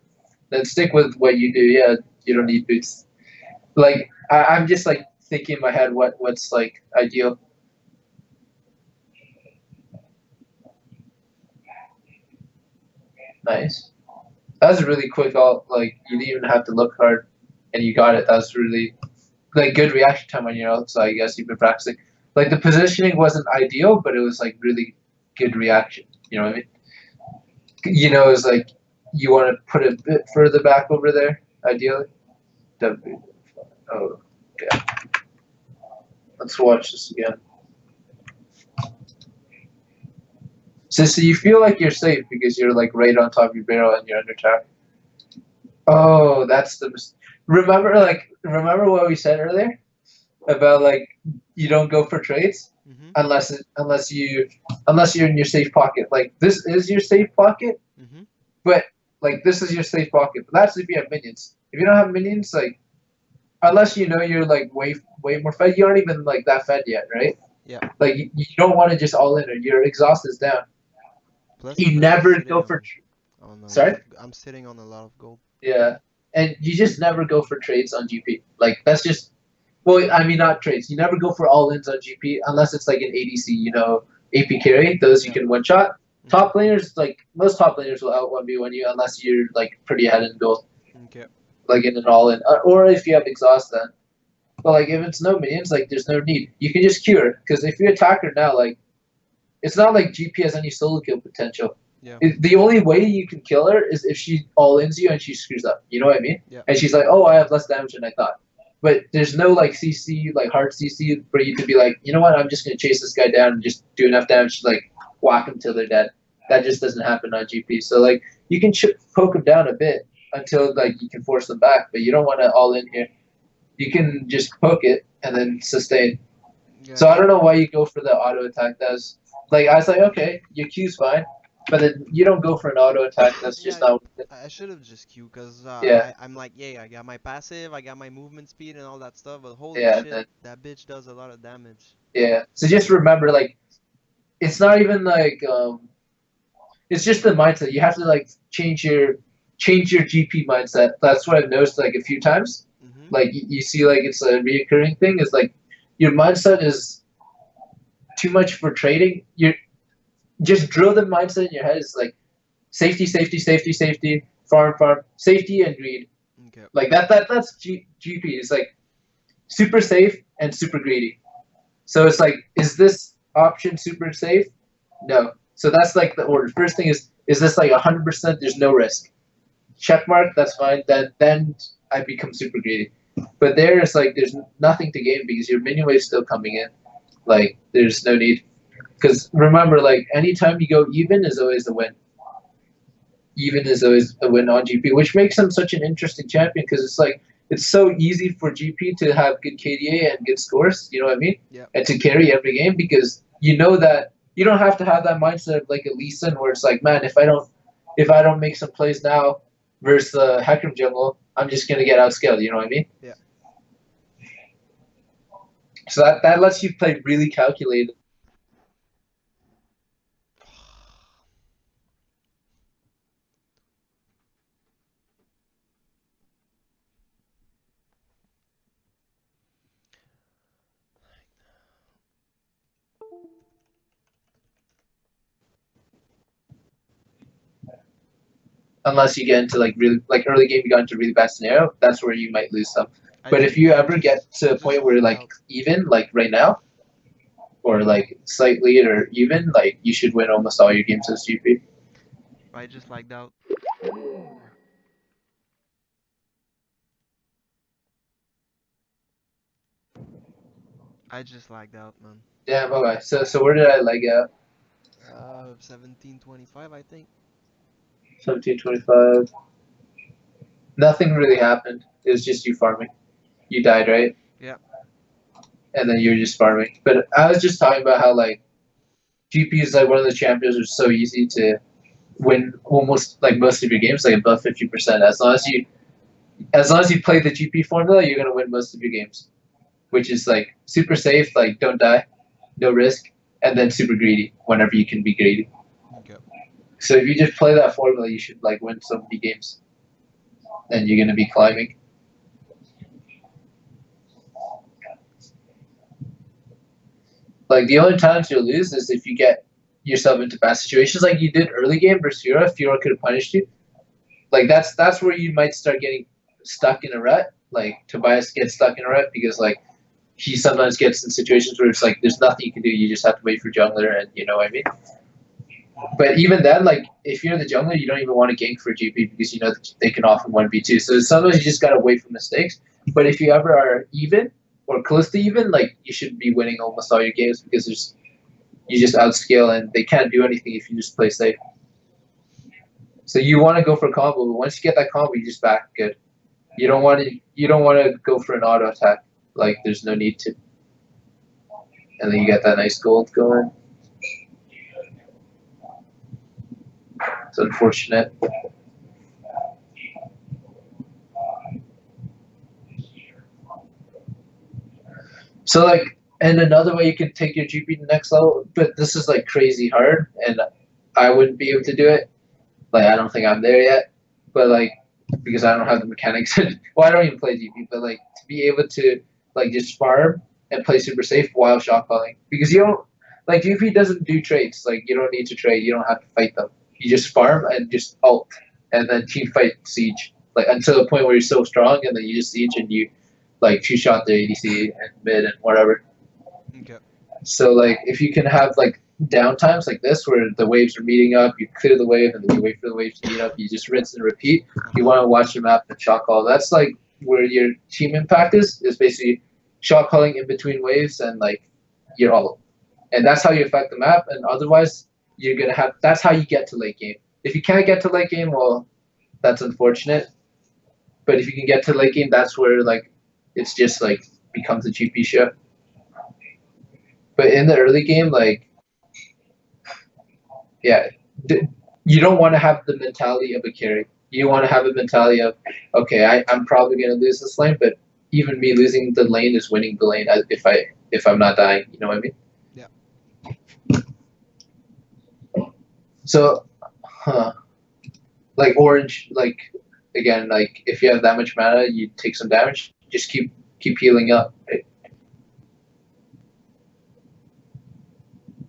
Then stick with what you do. Yeah, you don't need boots. Like I'm just like thinking in my head what's like ideal. Nice. That was a really quick all like you didn't even have to look hard and you got it. That was really like good reaction time on your ult, so I guess you've been practicing. Like the positioning wasn't ideal, but it was like really good reaction. You know what I mean? It was like you want to put it a bit further back over there, ideally. Oh, okay. Let's watch this again. So you feel like you're safe because you're like right on top of your barrel and you're under attack. Oh, that's the remember what we said earlier about like you don't go for trades Mm-hmm. unless you're in your safe pocket. Like this is your safe pocket, Mm-hmm. but like this is your safe pocket. But that's if you have minions. If you don't have minions, like unless you're like way more fed, you aren't even like that fed yet, right? Yeah. Like you don't want to just all in it. Your exhaust is down. Plus, You I'm never sitting go for. on a lot Sorry. of. I'm sitting on a lot of gold. Yeah, and you just never go for trades on GP. Like that's just well, I mean not trades. You never go for all ins on GP unless it's like an ADC, AP carry. Those you Yeah. can one shot. Mm-hmm. Top laners, like most top laners will out 1v1 you unless you're like pretty ahead in gold, Okay. like in an all in, or if you have exhaust then. But like if it's no minions, like there's no need. You can just cure because if you attack her now, like it's not like GP has any solo kill potential. Yeah. The only way you can kill her is if she all ins you and she screws up. You know what I mean? Yeah. And she's like, oh, I have less damage than I thought. But there's no like CC, like hard CC, for you to be like, you know what? I'm just gonna chase this guy down and just do enough damage to like whack them till they're dead. That just doesn't happen on GP. So like you can poke them down a bit until like you can force them back, but you don't want to all in here. You can just poke it and then sustain. So I Gotcha. don't know why you go for the auto attack. That's like I was like, okay, your Q's fine, but then you don't go for an auto attack. That's just Yeah. not worth it. I should have just queued because Yeah, I'm like, yeah, I got my passive, I got my movement speed and all that stuff, but holy yeah, shit, then, that bitch does a lot of damage. yeah. So just remember, like, it's not even like it's just the mindset. You have to like change your GP mindset. That's what I've noticed like a few times. Mm-hmm. Like you see, like it's a reoccurring thing. Is like your mindset is too much for trading. You just drill the mindset in your head. It's like safety, safety, safety, safety, farm, farm, safety, and greed. Okay. Like that's GP. It's like super safe and super greedy. So it's like, is this option super safe? No. So that's like the order. First thing is this like 100%? There's no risk. Check mark. That's fine. Then I become super greedy. But there's like there's nothing to gain because your minion wave's still coming in. Like there's no need. Because remember, like anytime you go even is always a win. Even is always a win on GP, which makes him such an interesting champion because it's like it's so easy for GP to have good KDA and good scores, you know what I mean? Yeah. And to carry every game because you know that you don't have to have that mindset of like a Lee Sin where it's like, man, if I don't make some plays now versus the Hecarim jungle, I'm just gonna get outscaled, you know what I mean? Yeah. So that lets you play really calculated. Unless you get into like really like early game, you got into a really bad scenario. That's where you might lose some. But if you ever get to I a just point where lagged like out. even like right now, or like slightly or even, like you should win almost all your games as GP. I just lagged out. I just lagged out, man. Damn. Okay. So where did I leg out? 1725, I think. 1725. Nothing really happened. It was just you farming. You died, right? Yeah. And then you were just farming. But I was just talking about how like GP is like one of the champions who's so easy to win almost like most of your games, like above 50%. As long as you play the GP formula, you're gonna win most of your games. Which is like super safe, like don't die, no risk, and then super greedy whenever you can be greedy. Okay. So if you just play that formula, you should like win so many games, and you're gonna be climbing. Like the only times you'll lose is if you get yourself into bad situations, like you did early game versus Fiora. Fiora could have punished you. Like that's where you might start getting stuck in a rut. Like Tobias gets stuck in a rut because like he sometimes gets in situations where it's like there's nothing you can do. You just have to wait for jungler, and you know what I mean. But even then, like if you're the jungler, you don't even want to gank for GP because you know that they can often 1v2. So sometimes you just gotta wait for mistakes. But if you ever are even or close to even, like you should be winning almost all your games because you just outscale and they can't do anything if you just play safe. So you want to go for a combo, but once you get that combo, you just back good. You don't want to go for an auto attack. Like there's no need to. And then you get that nice gold going. It's unfortunate. So like, and another way you can take your GP to the next level, but this is like crazy hard, and I wouldn't be able to do it. Like I don't think I'm there yet, but like because I don't have the mechanics. Well, I don't even play GP, but like to be able to like just farm and play super safe while shot calling, because you don't like GP doesn't do trades. Like you don't need to trade. You don't have to fight them. You just farm and just ult, and then team fight siege like until the point where you're so strong, and then you just siege and you like two shot the ADC and mid and whatever. Okay. So like if you can have like downtimes like this where the waves are meeting up, you clear the wave and then you wait for the waves to meet up, you just rinse and repeat. You want to watch your map and shot call. That's like where your team impact is basically shot calling in between waves and like your ult. And that's how you affect the map, and otherwise you're gonna have that's how you get to late game. If you can't get to late game, well that's unfortunate. But if you can get to late game, that's where like it's just like becomes a GP show. But in the early game, like, yeah, you don't want to have the mentality of a carry. You want to have a mentality of, okay, I'm probably gonna lose this lane, but even me losing the lane is winning the lane if I'm not dying. You know what I mean? Yeah. So, like orange, like again, like if you have that much mana, you take some damage. Just keep healing up. Right?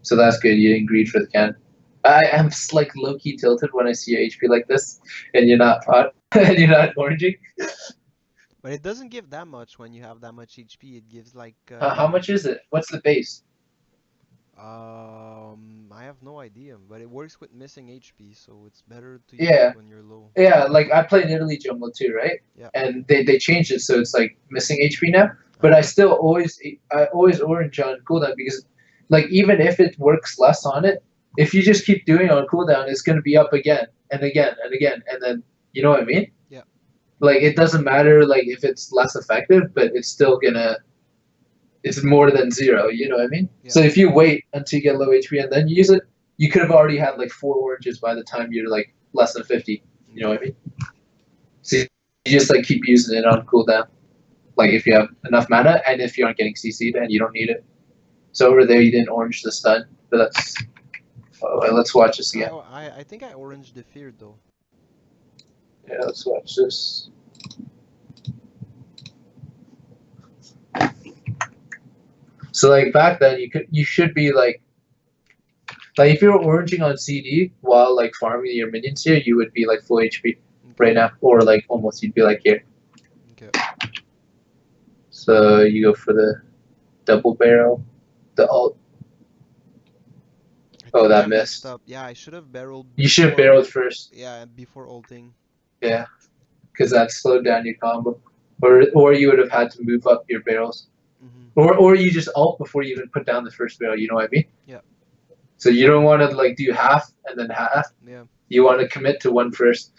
So that's good. You didn't greed for the can. I am like low key tilted when I see your HP like this, and you're not pot, and you're not oranging. But it doesn't give that much when you have that much HP. It gives like How much is it? What's the base? I have no idea, but it works with missing HP, so it's better to use Yeah, it when you're low. yeah. Like I play in Italy Jumbo too, right? Yeah. And they changed it so it's like missing HP now. But I still always orange on cooldown because, like, even if it works less on it, if you just keep doing it on cooldown, it's gonna be up again and again and again, and then you know what I mean? Yeah. Like it doesn't matter like if it's less effective, but it's still gonna it's more than zero. You know what I mean? Yeah. So if you wait until you get low HP and then use it, you could have already had like 4 oranges by the time you're like less than 50. You know what I mean? So you just like keep using it on cooldown, like if you have enough mana and if you aren't getting CC'd and you don't need it. So over there you didn't orange the stun, but that's. Oh, let's watch this again. I think I oranged the fear though. Yeah, let's watch this. So like back then you should be like if you're oranging on CD while like farming your minions here, you would be like full HP right now, or like almost you'd be like here. Okay. So you go for the double barrel, the ult. Oh, that missed. Up. Yeah, I should have barreled. You should have barreled first. Yeah, before ulting. Yeah, because that slowed down your combo, or you would have had to move up your barrels, or you just ult before you even put down the first barrel. You know what I mean? Yeah. So you don't want to like do half and then half. Yeah. You want to commit to one first.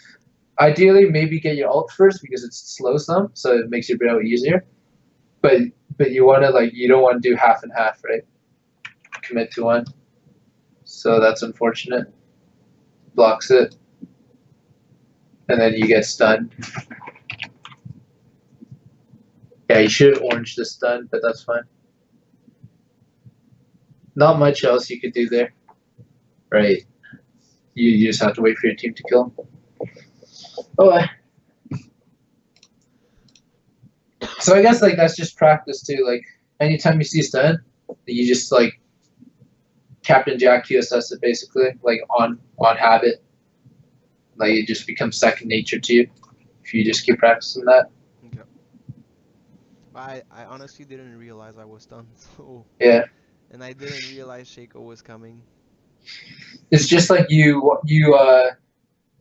Ideally, maybe get your ult first because it slows them, so it makes your barrel easier. But you want to like you don't want to do half and half, right? Commit to one. So that's unfortunate. Blocks it. And then you get stunned. Yeah, you should have oranged the stun, but that's fine. Not much else you could do there. Right. You just have to wait for your team to kill him. Oh, so I guess like that's just practice too. Like anytime you see stun, you just like Captain Jack QSS it basically, like on habit. Like it just becomes second nature to you if you just keep practicing that. Okay. I honestly didn't realize I was done. So, Yeah, and I didn't realize Shaco was coming. it's just like you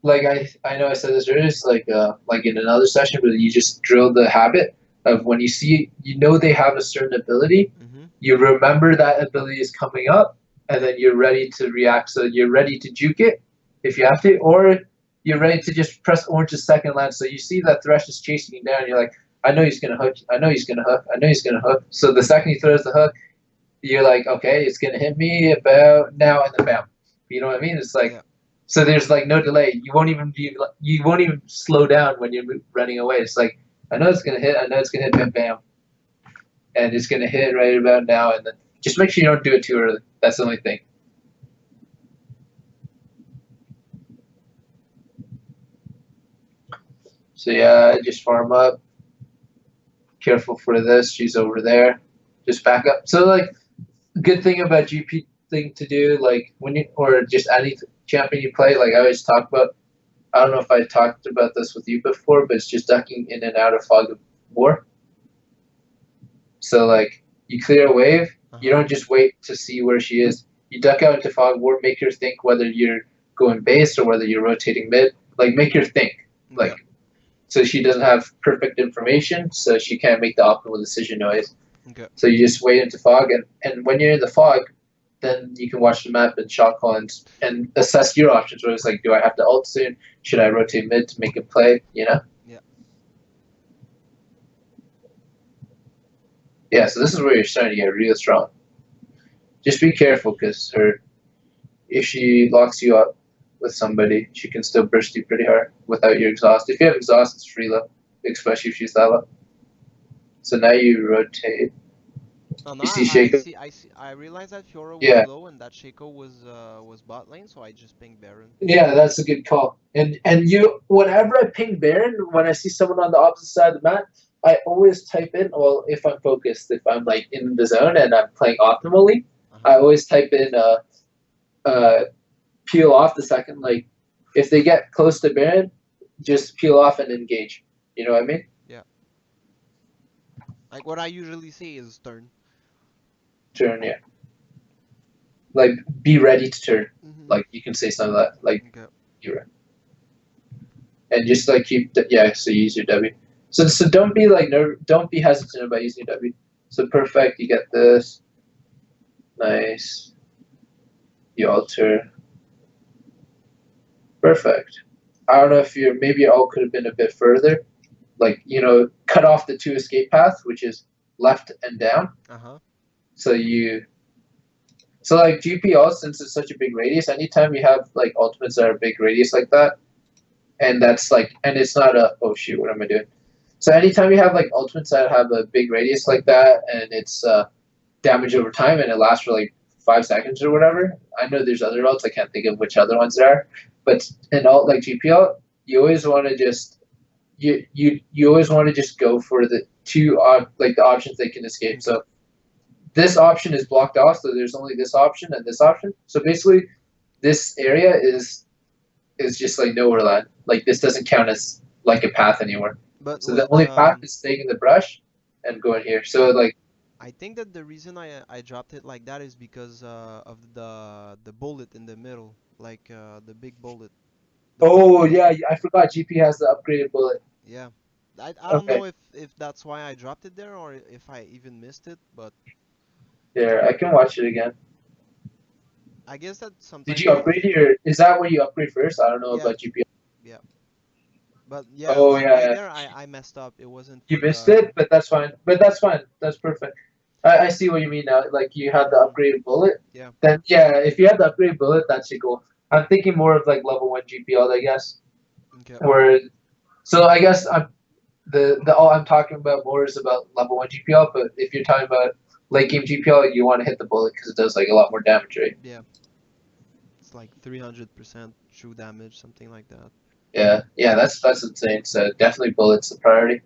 like I know I said this earlier. It's like in another session, but you just drill the habit of when you see they have a certain ability, Mm-hmm. you remember that ability is coming up, and then you're ready to react. So you're ready to juke it if you have to, or you're ready to just press orange's second land. So you see that Thresh is chasing you down. You're like, I know he's gonna hook. I know he's gonna hook. I know he's gonna hook. So the second he throws the hook, you're like, okay, it's gonna hit me about now, and then bam. You know what I mean? It's like, Yeah. so there's like no delay. You won't even slow down when you're running away. It's like, I know it's gonna hit. I know it's gonna hit. Bam, bam, and it's gonna hit right about now, and then just make sure you don't do it too early. That's the only thing. So yeah, just farm up. Careful for this. She's over there. Just back up. So like, good thing about GP thing to do, like when you or just any champion you play, like I always talk about. I don't know if I talked about this with you before, but it's just ducking in and out of fog of war. So like you clear a wave, you Uh-huh. don't just wait to see where she is. You duck out into fog of war, make her think whether you're going base or whether you're rotating mid. Like make her think. Okay. Like so she doesn't have perfect information, so she can't make the optimal decision noise. Okay. So you just wait into fog, and when you're in the fog, then you can watch the map and shot call and assess your options. Where it's like, do I have to ult soon? Should I rotate mid to make a play? You know? Yeah. Yeah. So this is where you're starting to get real strong. Just be careful, because if she locks you up with somebody, she can still burst you pretty hard without your exhaust. If you have exhaust, it's free low, especially if she's that low. So now you rotate. Oh, no, You see I Shaco. see, I see. I realized that Fiora was Yeah. low and that Shaco was bot lane, so I just pinged Baron. Yeah, that's a good call. And whenever I ping Baron, when I see someone on the opposite side of the map, I always type in. Well, if I'm focused, if I'm like in the zone and I'm playing optimally, I Uh-huh. always type in peel off the second. Like if they get close to Baron, just peel off and engage. You know what I mean? Yeah. Like what I usually say is turn. Turn, yeah. Like be ready to turn. Mm-hmm. Like you can say something like that. Like Okay. you're and just like keep yeah. So use your W. So don't be like don't be hesitant about using your W. So perfect. You get this. Nice. You alter. Perfect. I don't know if you're maybe your ult could have been a bit further. Like cut off the two escape paths, which is left and down. Uh-huh. So so like GPL, since it's such a big radius, anytime you have like ultimates that are big radius like that, and that's like, and it's not a, oh shoot, what am I doing? So anytime you have like ultimates that have a big radius like that, and it's damage over time, and it lasts for like 5 seconds or whatever. I know there's other ults, I can't think of which other ones there are, but in alt like GPL, you always want to just you always want to just go for the two like the options they can escape. Okay. So this option is blocked off, so there's only this option and this option. So basically, this area is just like nowhere land. Like this doesn't count as like a path anymore. But So the only path is staying in the brush and going here. So like, I think that the reason I dropped it like that is because of the bullet in the middle, like the big bullet, the one. oh yeah, I forgot GP has the upgraded bullet. Yeah. I don't Okay, know if that's why I dropped it there or if I even missed it, but there I can watch it again. I guess that Did sometimes you upgrade your? Is that what you upgrade first? I don't know yeah, about GP. yeah. But yeah, Oh like yeah, right yeah. there I messed up. It wasn't You for missed the it, but that's fine. But that's fine. That's perfect. I see what you mean now. Like you have the mhm, upgraded bullet. yeah. Then yeah, if you have the upgraded bullet, that should go. I'm thinking more of like level one GPL, I guess. Okay. Where so I guess the all I'm talking about more is about level one GPL. But if you're talking about late game GPL, you want to hit the bullet because it does like a lot more damage, right? Yeah. It's like 300% true damage, something like that. Yeah, yeah, that's insane. So definitely bullets the priority.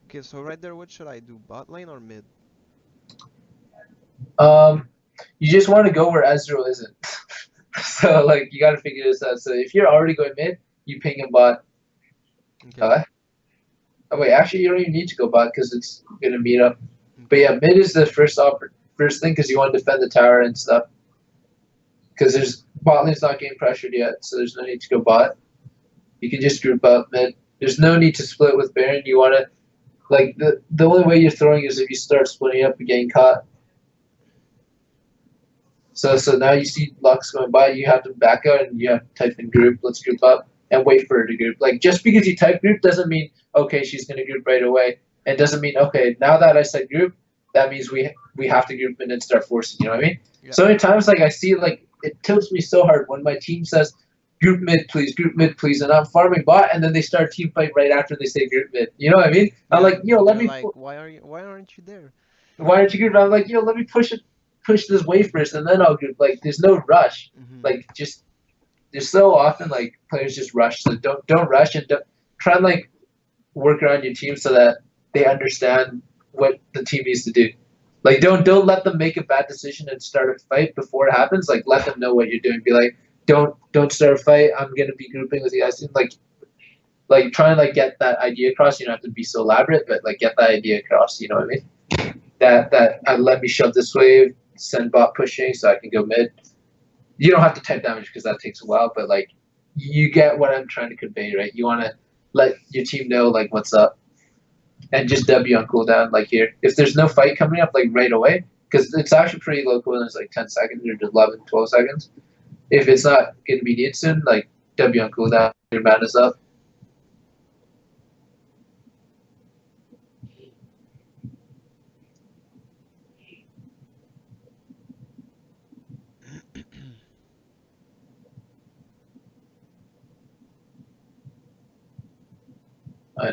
Okay, so right there, what should I do? Bot lane or mid? Um, you just want to go where Ezreal isn't. So like you got to figure this out. So if you're already going mid, you ping him bot. Okay. Oh wait, actually you don't even need to go bot because it's gonna meet up. But Okay. yeah, mid is the first thing because you want to defend the tower and stuff. Because there's bot lane's not getting pressured yet, so there's no need to go bot. You can just group up mid. There's no need to split with Baron. You want to like the only way you're throwing is if you start splitting up and getting caught. So now you see Lux going by, you have to back out and you have to type in group, let's group up, and wait for her to group. Like just because you type group doesn't mean okay she's gonna group right away. And doesn't mean okay now that I said group, that means we have to group and then start forcing. You know what I mean? Yeah. So many times like I see like it tilts me so hard when my team says group mid please, and I'm farming bot and then they start team fight right after they say group mid. You know what I mean? I'm Yeah. like yo let They're me. like, why aren't you there? Why aren't you group? I'm like yo let me push this wave first and then I'll group. Like there's no rush. Mm-hmm. Like just there's so often like players just rush. So don't rush and don't try and like work around your team so that they understand what the team needs to do. Like don't let them make a bad decision and start a fight before it happens. Like let them know what you're doing. Be like don't start a fight. I'm gonna be grouping with you guys. Like try and like get that idea across. You don't have to be so elaborate, but like get that idea across. You know what I mean? That let me shove this wave, send bot pushing so I can go mid. You don't have to type damage because that takes a while, but like you get what I'm trying to convey, right? You want to let your team know like what's up, and just W on cooldown. Like here, if there's no fight coming up like right away, because it's actually pretty low cooldown, it's like 10 seconds or 11, 12 seconds. If it's not gonna be needed soon, like W on cooldown, your mana's up.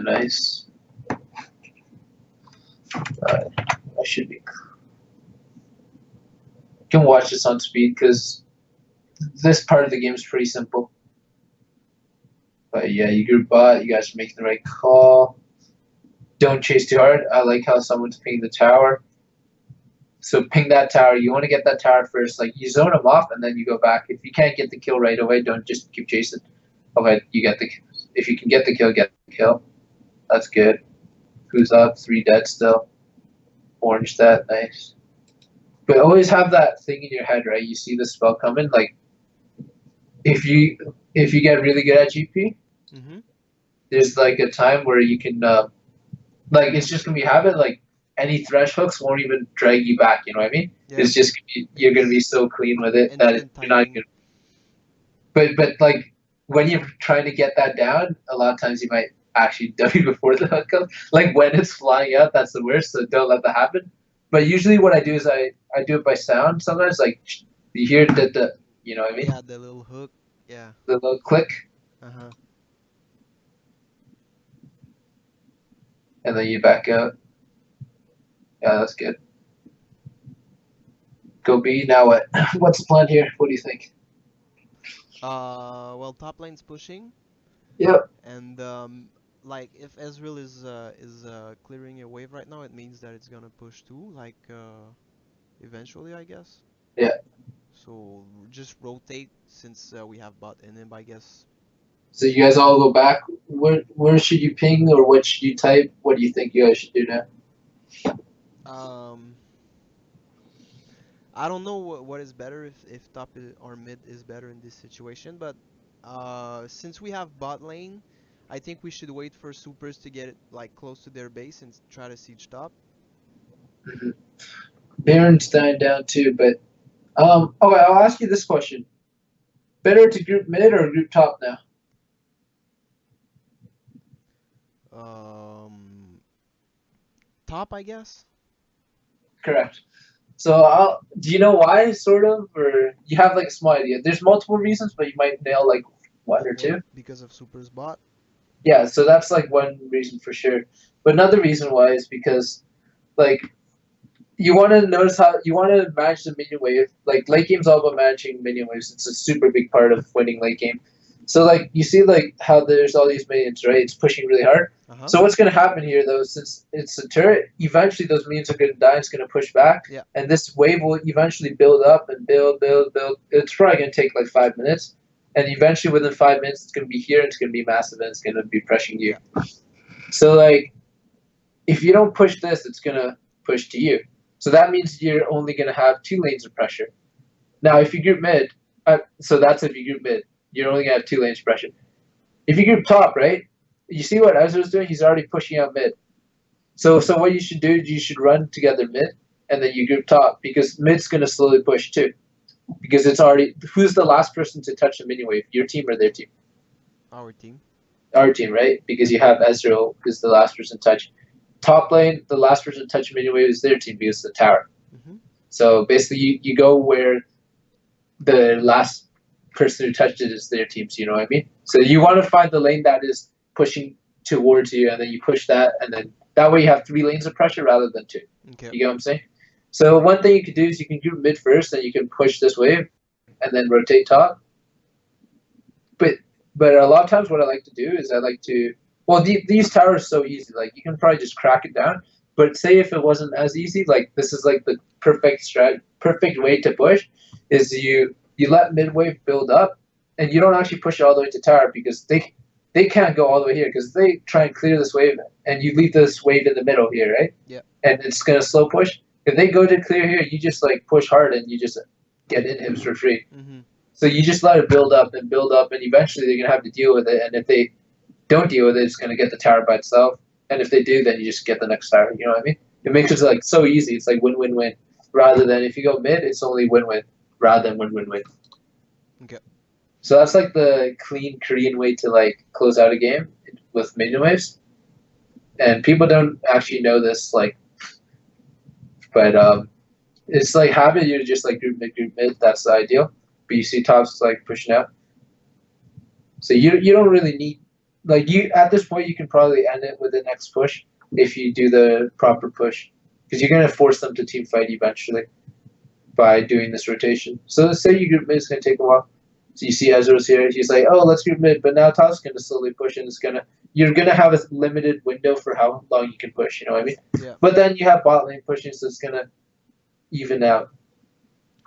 Nice. I should be. Can watch this on speed because this part of the game is pretty simple. But yeah, you group bot, you guys are making the right call. Don't chase too hard. I like how someone's pinging the tower. So ping that tower. You want to get that tower first. Like you zone them off and then you go back. If you can't get the kill right away, don't just keep chasing. Okay, you get the. If you can get the kill, get the kill. That's good. Who's up? 3 dead still. Orange that, nice. But always have that thing in your head, right? You see the spell coming. Like if you get really good at GP, Mm-hmm. there's like a time where you can like it's just gonna be habit. Like any thresh hooks won't even drag you back. You know what I mean? Yeah. It's just you're gonna be so clean with it that Instant you're not timing. good. But like when you're trying to get that down, a lot of times you might actually W before the hook comes. Like when it's flying out, that's the worst. So don't let that happen. But usually what I do is I do it by sound. Sometimes like you hear the you know what I mean? Yeah, the little hook. Yeah. The little click, Uh-huh. and then you back out. Yeah, that's good. Go B. Now what? What's the plan here? What do you think? Well, top lane's pushing, Yep. and like if Ezreal is clearing a wave right now, it means that it's gonna push too, like eventually, I guess. Yeah. So just rotate since we have bot in him, I guess. So you guys all go back. Where should you ping or what should you type? What do you think you guys should do now? Um, I don't know what is better if top or mid is better in this situation, but since we have bot lane, I think we should wait for supers to get it like close to their base and try to siege top. Mm-hmm. Baron's dying down too, but okay, I'll ask you this question: better to group mid or group top now? Um, Top, I guess. Correct. So do you know why, sort of, or you have like a small idea? There's multiple reasons, but you might nail like one or two. Because of supers bot. Yeah, so that's like one reason for sure. But another reason why is because like you want to notice how you want to manage the minion wave. Like late game's all about managing minion waves. It's a super big part of winning late game. So like you see like how there's all these minions, right? It's pushing really hard. Uh-huh. So what's gonna happen here though, since it's a turret, eventually those minions are gonna die, it's gonna push back, Yeah. and this wave will eventually build up and build. It's probably gonna take like 5 minutes. And eventually within 5 minutes it's gonna be here and it's gonna be massive and it's gonna be pressing you. Yeah. So like if you don't push this, it's gonna push to you. So that means you're only gonna have 2 lanes of pressure. Now, if you group mid, so that's if you group mid, you're only gonna have 2 lanes of pressure. If you group top, right? You see what Ezra's doing? He's already pushing out mid. So what you should do is you should run together mid, and then you group top because mid's gonna slowly push too. Because it's already who's the last person to touch the mini wave? Your team or their team? Our team. Our team, right? Because you have Ezreal is the last person to touch. Top lane, the last person to touch mini wave is their team because it's the tower. Mm-hmm. So basically, you go where the last person who touched it is their team. So you know what I mean? So you want to find the lane that is pushing towards you, and then you push that, and then that way you have 3 lanes of pressure rather than 2. Okay. You get what I'm saying? So one thing you can do is you can group mid first, and you can push this wave, and then rotate top. But a lot of times what I like to do is I like to these towers are so easy. Like you can probably just crack it down. But say if it wasn't as easy, like this is like the perfect way to push, is you let mid wave build up, and you don't actually push it all the way to tower because they can't go all the way here because they try and clear this wave, and you leave this wave in the middle here, right? Yeah. And it's gonna slow push. If they go to clear here, you just like push hard and you just get inhibs for free. Mm-hmm. So you just let it build up, and eventually they're gonna have to deal with it. And if they don't deal with it, it's gonna get the tower by itself. And if they do, then you just get the next tower. You know what I mean? It makes it like so easy. It's like win-win-win. Rather than if you go mid, it's only win-win rather than win-win-win. Okay. So that's like the clean Korean way to like close out a game with minion waves. And people don't actually know this, like, but it's like habit. You're just like group mid. That's the ideal. But you see tops like pushing out. So you don't really need like you at this point you can probably end it with the next push if you do the proper push because you're gonna force them to team fight eventually by doing this rotation. So let's say you group mid is gonna take a while. So you see Ezra's here. He's like, oh, let's group mid, but now top's gonna slowly push and you're gonna have a limited window for how long you can push. You know what I mean? Yeah. But then you have bot lane pushing, so it's gonna even out.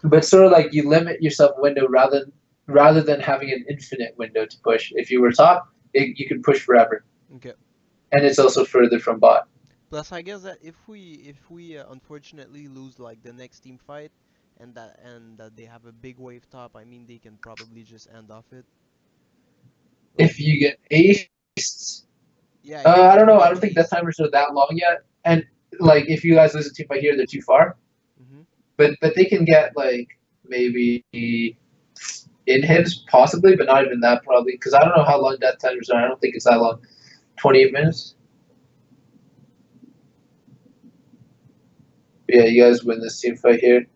But sort of like you limit yourself window rather than having an infinite window to push. If you were top, you can push forever. Okay. And it's also further from bot. Plus, I guess that if we unfortunately lose like the next team fight, and that they have a big wave top, I mean they can probably just end off it. If you get aced, Yeah. I don't If we know. I get don't think aced. death timers are that long yet. And like if you guys lose a team fight here, they're too far. Mm-hmm. But they can get like maybe inhibs possibly, but not even that probably because I don't know how long death timers are. I don't think it's that long. 28 minutes. Yeah, you guys win this team fight here.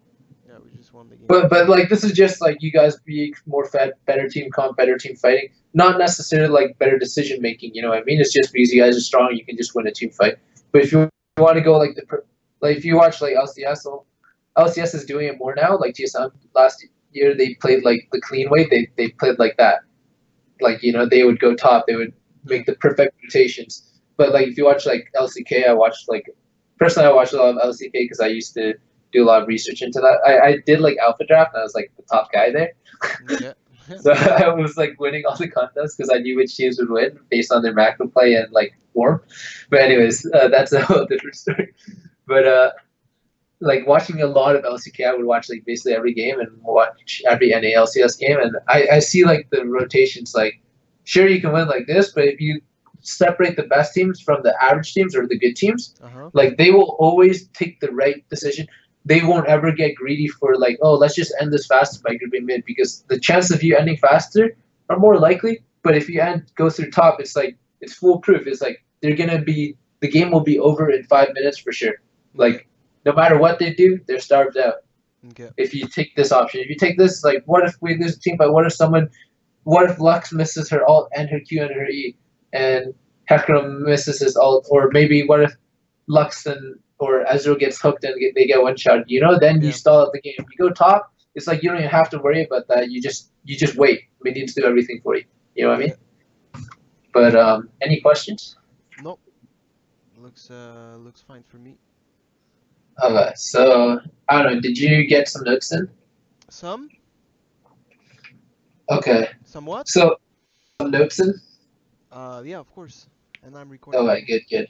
Yeah, we just won the game. But like this is just like you guys be more fed, better team comp, better team fighting. Not necessarily like better decision making. You know what I mean? It's just because you guys are strong, you can just win a team fight. But if you want to go like if you watch like LCS, LCS is doing it more now. Like TSM last year, they played like the clean way. They played like that. Like they would go top. They would make the perfect rotations. But like if you watch like LCK, I watched personally I watched a lot of LCK because I used to do a lot of research into that. I did like alpha draft and I was like the top guy there. Yeah. So I was like winning all the contests because I knew which teams would win based on their macro play and like form. But anyways, that's a whole different story. But like watching a lot of LCK, I would watch like basically every game and watch every NALCS game, and I see like the rotations. Like, sure you can win like this, but if you separate the best teams from the average teams or the good teams, like they will always take the right decision. They won't ever get greedy for like, oh, let's just end this faster by grouping mid because the chance of you ending faster are more likely. But if you go through top, it's like it's foolproof. It's like the game will be over in 5 minutes for sure. Like no matter what they do, they're starved out. Okay. If you take this option, if you take this, like, what if we lose a team fight? What if Lux misses her ult and her Q and her E, and Hecarim misses his ult, or maybe what if Lux or Ezreal gets hooked and they get one shot? Then you stall out the game. You go top, it's like you don't even have to worry about that. You just wait. Minions do everything for you. You know what I Yeah. mean? But any questions? Nope. Looks fine for me. Okay, so I don't know. Did you get some notes in? Some? Okay, Somewhat? so some notes in. Yeah, of course. And I'm recording Okay, too. good, good,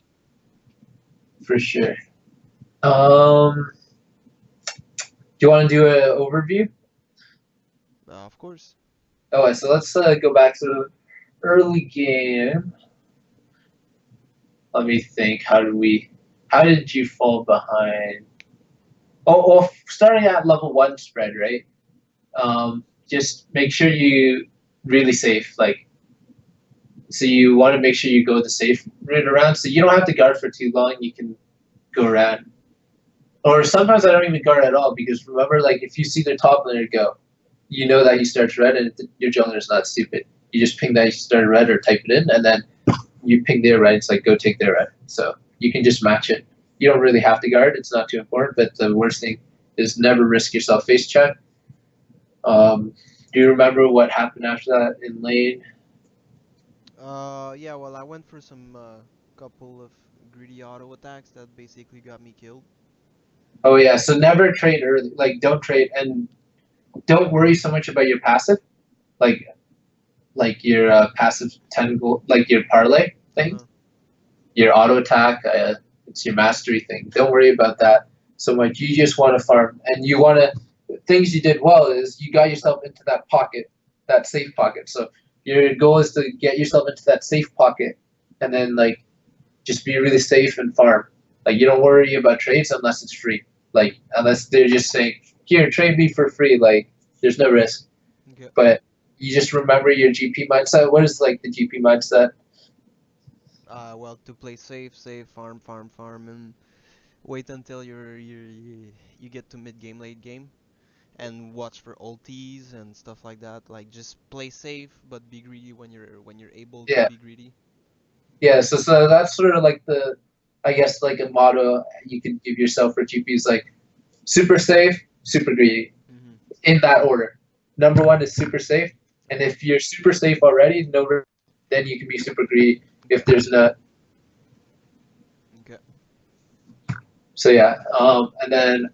for sure. Um, do you want to do an overview? Of course. Okay, so let's go back to the early game. Let me think. How did you fall behind? Oh, starting at level one spread, right? Just make sure you really safe. Like, so you want to make sure you go the safe route around. So you don't have to guard for too long. You can go around. Or sometimes I don't even guard at all because remember, like, if you see their top laner go, you know that he starts red and your jungler is not stupid. You just ping that he started red or type it in, and then you ping their red. It's like go take their red. So you can just match it. You don't really have to guard. It's not too important. But the worst thing is never risk yourself face check. Do you remember what happened after that in lane? Yeah, well, I went for some couple of greedy auto attacks that basically got me killed. Oh yeah, so never trade early. Like don't trade and don't worry so much about your passive. Like your passive 10 goal, like your parlay thing, Uh-huh. your auto attack. It's your mastery thing. Don't worry about that so much. You just want to farm, and you want to. Things you did well is you got yourself into that pocket, that safe pocket. So your goal is to get yourself into that safe pocket, and then like just be really safe and farm. Like you don't worry about trades unless it's free. Like unless they're just saying, "Here, trade me for free." Like there's no risk. Okay. But you just remember your GP mindset. What is like the GP mindset? Well, to play safe, farm, farm, farm, and wait until you get to mid game, late game, and watch for ulties and stuff like that. Like just play safe, but be greedy when you're able to Yeah, be greedy. yeah. So that's sort of like the, I guess like a motto you could give yourself for GPs like super safe, super greedy Mhm. in that order. Number one is super safe, and Uh-huh. if you're super safe already, then you can be super greedy if Okay. there's not. Okay. So yeah, and then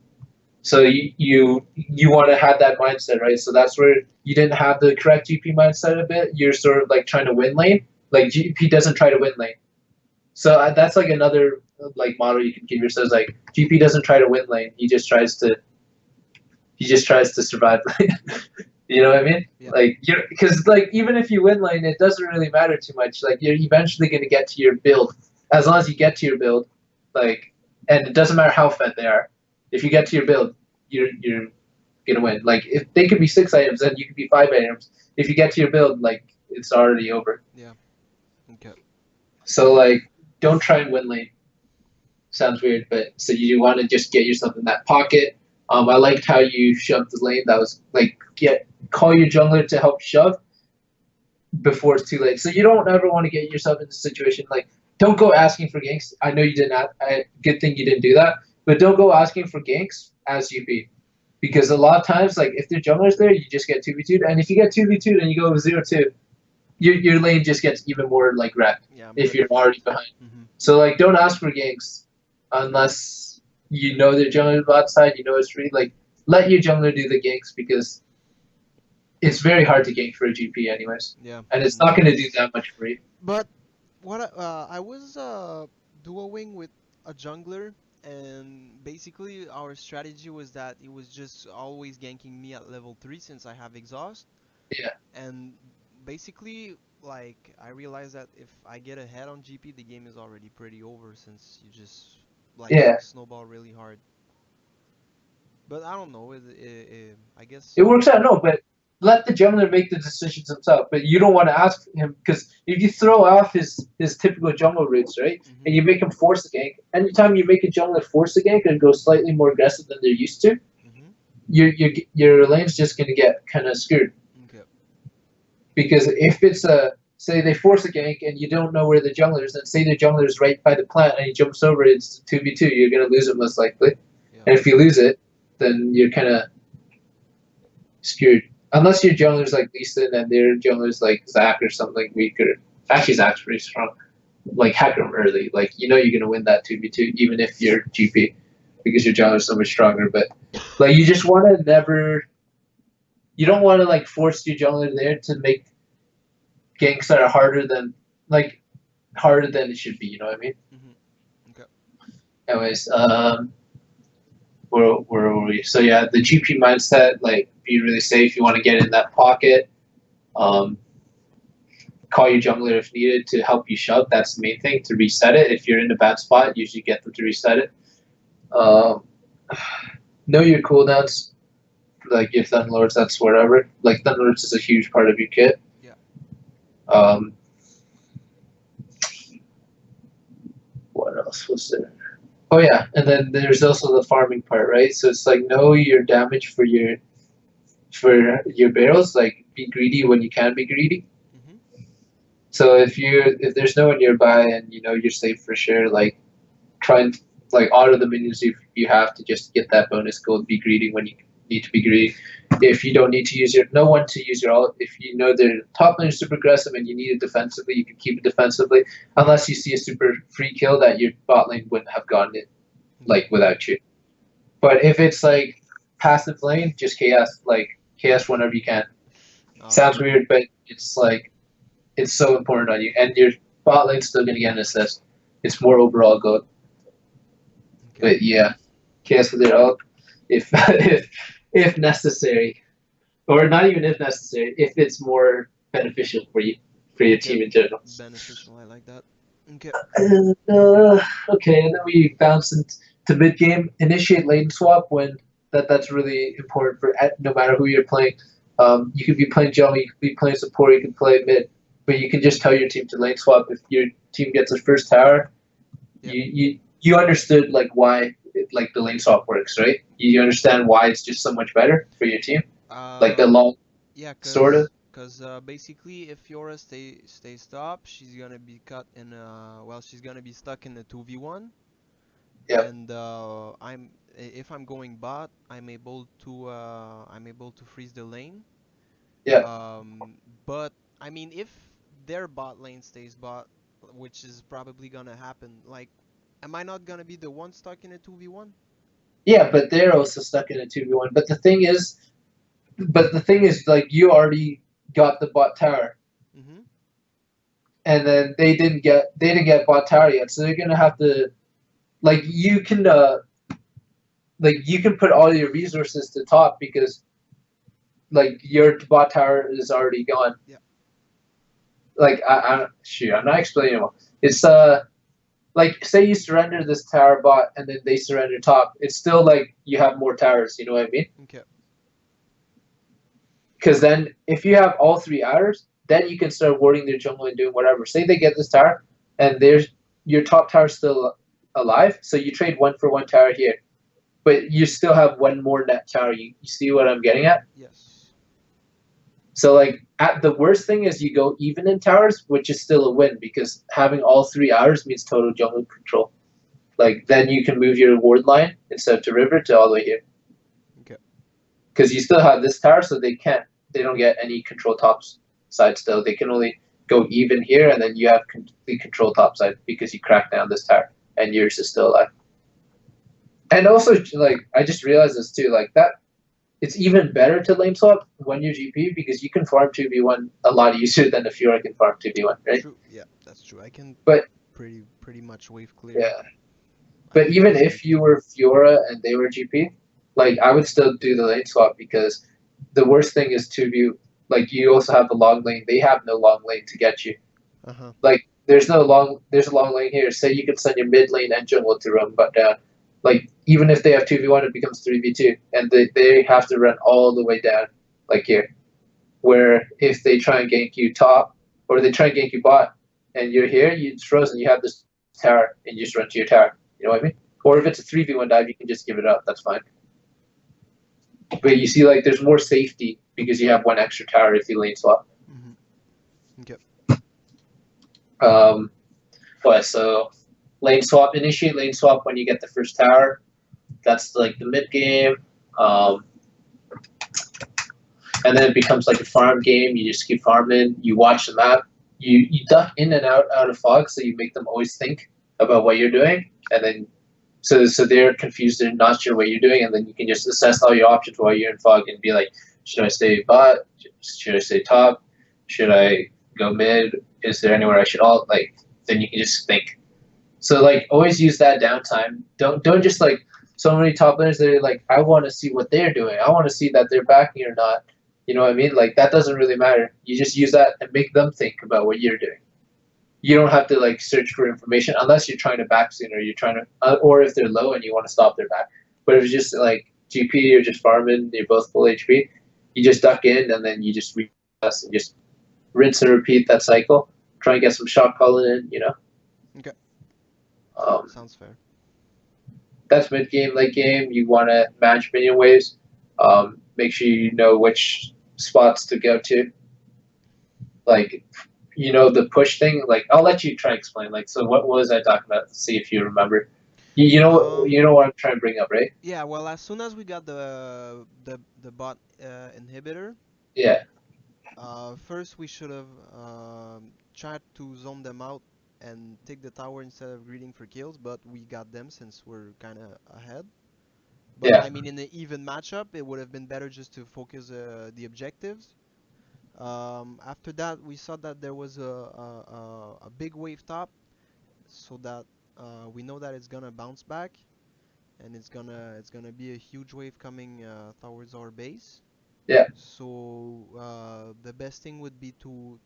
so you want to have that mindset, right? So that's where you didn't have the correct GP mindset a bit. You're sort of like trying to win lane. Like GP doesn't try to win lane. So that's like another like model you can give yourself. Like GP doesn't try to win lane. He just tries to survive lane. You know what I mean? Yeah. Like you because like even if you win lane, it doesn't really matter too much. Like you're eventually going to get to your build. As long as you get to your build, like, and it doesn't matter how fed they are. If you get to your build, you're gonna win. Like if they could be 6 items, then you could be 5 items. If you get to your build, like it's already over. Yeah. Okay. So like, don't try and win lane. Sounds weird, but so you want to just get yourself in that pocket. I liked how you shoved the lane. That was like call your jungler to help shove before it's too late. So you don't ever want to get yourself in a situation like don't go asking for ganks. I know you did not. Good thing you didn't do that. But don't go asking for ganks as GP because a lot of times like if their jungler's there, you just get 2v2'd, and if you get 2v2'd and you go 0-2, your lane just gets even more like wrecked Yeah, I'm if pretty you're already fucked. behind. Mhm. So like don't ask for ganks unless you know their jungler's bot side, you know it's free. Like let your jungler do the ganks because it's very hard to gank for a GP anyways. Yeah. And it's not Okay. gonna do that much free. But I was duoing with a jungler, and basically our strategy was that it was just always ganking me at level 3 since I have exhaust. Yeah. And basically, like, I realized that if I get ahead on GP, the game is already pretty over since you just like Yeah. snowball really hard. But I don't know. I guess. It works out, no, but let the jungler make the decisions himself. But you don't want to ask him because if you throw off his typical jungle routes, right, Mhm. and you make him force a gank, anytime you make a jungler force a gank and go slightly more aggressive than they're used to, Mhm. your lane's just gonna get kind of screwed. Okay. Because if it's a say they force a gank and you don't know where the jungler is, and say the jungler is right by the plant and he jumps over, it's 2v2. You're gonna lose it most likely, Yeah. and if you lose it, then you're kind of screwed. Unless your jungler's like Lee Sin and their jungler's like Zac or something weaker. Actually, Zac's pretty strong. Like hack him early. Like you're gonna win that 2v2 even if you're GP because your jungler's so much stronger. But like you just want to never. You don't want to like force your jungler there to make ganks that are harder than it should be. You know what I mean? Mm-hmm. Okay. Anyways, where were we? So yeah, the GP mindset, like be really safe. You want to get in that pocket. Call your jungler if needed to help you shove. That's the main thing to reset it. If you're in a bad spot, usually get them to reset it. Know your cooldowns. Like if Thunderlords, that's whatever. Like Thunderlords is a huge part of your kit. Yeah. What else was there? Oh yeah, and then there's also the farming part, right? So it's like know your damage for your barrels. Like be greedy when you can be greedy. Mm-hmm. So if there's no one nearby and you know you're safe for sure, like try and like auto the minions if you have to just get that bonus gold. Be greedy when you need to be greedy. If you don't need to use no one to use your ult. If you know their top lane is super aggressive and you need it defensively, you can keep it defensively. Unless you see a super free kill that your bot lane wouldn't have gotten it like without you. But if it's like passive lane, just KS. Like KS whenever you can. Sounds weird, but it's like it's so important on you, and your bot lane's still gonna get an assist. It's more overall gold. Okay. But yeah, KS with your ult if necessary, or not even if necessary, if it's more beneficial for you for your team in general. Beneficial. I like that. Okay. Okay, and then we bounce into mid game. Initiate lane swap when that's really important for no matter who you're playing. You could be playing jungle, you could be playing support, you can play mid, but you can just tell your team to lane swap if your team gets the first tower. Yep. You understood like why like the lane swap works, right? You understand why it's just so much better for your team, like the long Yeah, sort of. cause basically if Fiora stays top, she's gonna be cut in she's gonna be stuck in a 2v1. Yeah. And if I'm going bot, I'm able to freeze the lane. Yeah. But I mean, if their bot lane stays bot, which is probably gonna happen, like, am I not gonna be the one stuck in a 2v1? Yeah, but they're also stuck in a 2v1. But the thing is, like you already got the bot tower, Mm-hmm. and then they didn't get bot tower yet, so they're gonna have to like you can put all your resources to top because like your bot tower is already gone. Yeah. Like I'm not explaining well. It's like say you surrender this tower bot and then they surrender top. It's still like you have more towers. You know what I mean? Okay. Because then if you have all 3 hours, then you can start warding their jungle and doing whatever. Say they get this tower and there's your top tower still alive, so you trade 1 for 1 tower here, but you still have 1 more net tower. You see what I'm getting at? Yes. So like at the worst thing is you go even in towers, which is still a win because having all 3 hours means total jungle control. Like then you can move your ward line instead of to river to all the way here. Okay. Because you still have this tower, so they don't get any control top side still. They can only go even here, and then you have complete control top side because you crack down this tower, and yours is still alive. And also, like I just realized this too, like that. It's even better to lane swap when you're GP because you can farm 2v1 a lot easier than if Fiora can farm 2v1, right? True. Yeah, that's true. I can But pretty much wave clear. yeah. But even if you were Fiora and they were GP, like I would still do the lane swap because the worst thing is 2v. Like you also have the long lane. They have no long lane to get you. Uh-huh. Like there's a long lane here. Say you can send your mid lane and jungle to run but down. Like even if they have 2v1, it becomes 3v2, and they have to run all the way down, like here. Where if they try and gank you top, or they try and gank you bot, and you're here, it's frozen. You have this tower, and you just run to your tower. You know what I mean? Or if it's a 3v1 dive, you can just give it up. That's fine. But you see, like there's more safety because you have 1 extra tower if you lane swap. Mm-hmm. Okay. So lane swap, initiate lane swap when you get the first tower. That's like the mid game. And and then it becomes like a farm game. You just keep farming. You watch the map. You duck in and out of fog, so you make them always think about what you're doing, and then so they're confused and not sure what you're doing, and then you can just assess all your options while you're in fog and be like, should I stay bot? Should I stay top? Should I go mid? Is there anywhere I should alt? Like, then you can just think. So like always use that downtime. Don't just like so many top laners. They're like, I want to see what they're doing. I want to see that they're backing or not. You know what I mean? Like that doesn't really matter. You just use that and make them think about what you're doing. You don't have to like search for information unless you're trying to back soon or you're trying to, or if they're low and you want to stop their back. But if it's just like GP or just farming, you're both full HP. You just duck in and then you just retest and just rinse and repeat that cycle. Try and get some shot calling in. You know. Okay. Sounds fair. That's mid game, late game. You want to manage minion waves. Make sure you know which spots to go to. Like, you know, the push thing. Like, I'll let you try and explain. Like, so what was I talking about? See if you remember. You know what I'm trying to bring up, right? Yeah. Well, as soon as we got the bot inhibitor, Yeah. first we should have tried to zone them out and take the tower instead of greeting for kills, but we got them since we're kind of ahead. But Yeah. I mean, in an even matchup, it would have been better just to focus the objectives. After that, we saw that there was a big wave top, so that we know that it's gonna bounce back, and it's gonna be a huge wave coming towards our base. Yeah. So the best thing would be to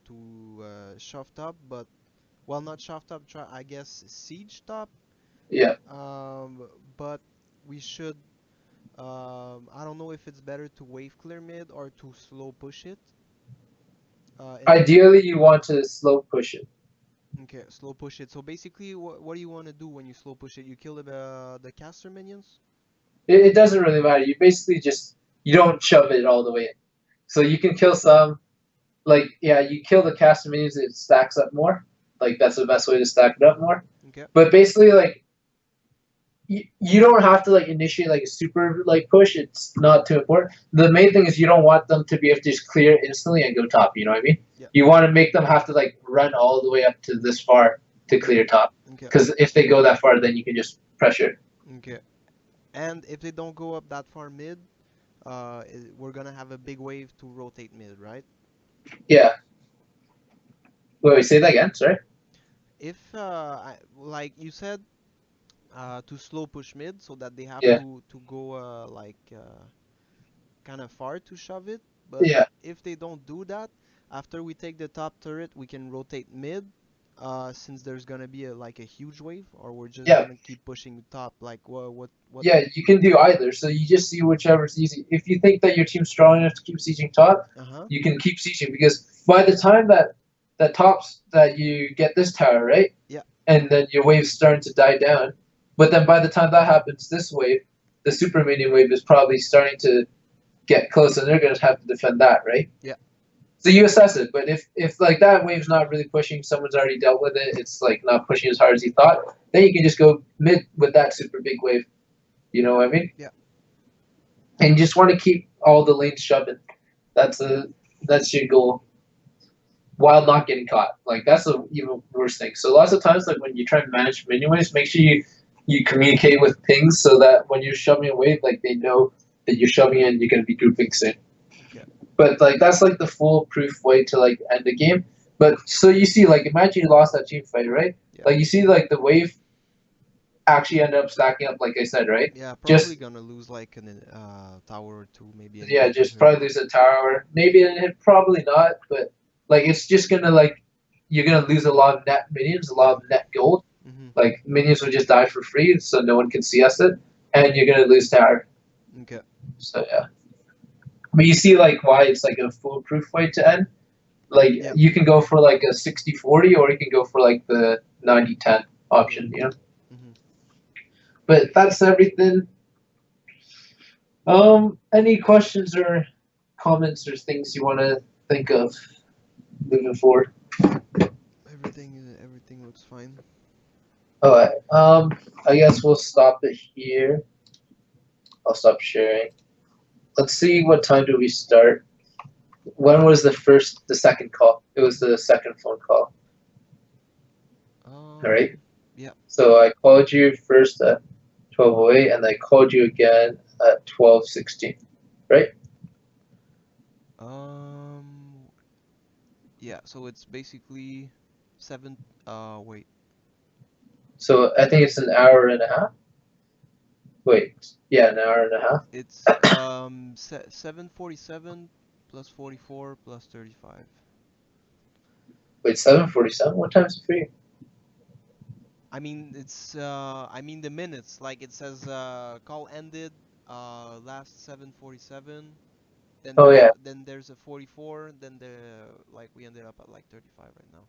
shove top, but well, not shove top. Try, I guess, siege top. Yeah. But we should. I don't know if it's better to wave clear mid or to slow push it. Ideally, you want to slow push it. Okay, slow push it. So basically, what do you want to do when you slow push it? You kill the caster minions? It doesn't really matter. You basically just you don't shove it all the way in. So you can kill some. Like yeah, you kill the caster minions. It stacks up more. Like that's the best way to stack it up more. Okay. But basically, like you don't have to like initiate like a super like push. It's not too important. The main thing is you don't want them to be able to just clear instantly and go top. You know what I mean? Yeah. You want to make them have to like run all the way up to this far to clear top. Okay. Because if they go that far, then you can just pressure. Okay. And if they don't go up that far mid, we're gonna have a big wave to rotate mid, right? Yeah. Wait, say that again. Sorry. If like you said, to slow push mid so that they have Yeah. to go kind of far to shove it. But Yeah. if they don't do that, after we take the top turret, we can rotate mid. Since there's gonna be like a huge wave, or we're just Yeah. gonna keep pushing top. Like what? Yeah, you can do either. So you just see whichever's easy. If you think that your team's strong enough to keep sieging top, you can keep sieging because by the time that tops that you get this tower, right? Yeah. And then your wave's starting to die down. But then by the time that happens, this wave, the super minion wave is probably starting to get close and they're gonna have to defend that, right? Yeah. So you assess it, but if like that wave's not really pushing, someone's already dealt with it, it's like not pushing as hard as you thought, then you can just go mid with that super big wave. You know what I mean? Yeah. And you just want to keep all the lanes shoving. That's your goal. While not getting caught. Like that's the even worst thing. So lots of times like when you try and manage minion waves, make sure you communicate with pings so that when you're shoving a wave, like they know that you're shoving it and you're gonna be grouping soon. Okay. But like that's like the foolproof way to like end the game. But so you see, like imagine you lost that team fight, right? Yeah. Like you see, like the wave actually ended up stacking up, like I said, right? Yeah, probably Just gonna lose like an tower or two, maybe. yeah, just probably lose a tower, maybe probably not, but like it's just gonna like you're gonna lose a lot of net minions, a lot of net gold. Like minions will just die for free, so no one can CS it, and you're gonna lose tower. Okay. So yeah. But you see like why it's like a foolproof way to end. Like Yep. you can go for like a 60-40 or you can go for like the 90-10 option, you know? But that's everything. Any questions or comments or things you want to think of moving forward? Everything looks fine. Alright, I guess we'll stop it here. I'll stop sharing. Let's see what time do we start. When was the second call? It was the second phone call. All right. Yeah. So I called you first at 12:08, and I called you again at 12:16, right? Um, yeah, so it's basically seven, wait. So I think it's an hour and a half. Wait, yeah, an hour and a half. It's 7:47 plus 44 plus 35. Wait, 7:47. What time is it for you? I mean, I mean the minutes, like it says call ended last 7:47, Oh yeah. then there's a 44, then the like we ended up at like 35 right now.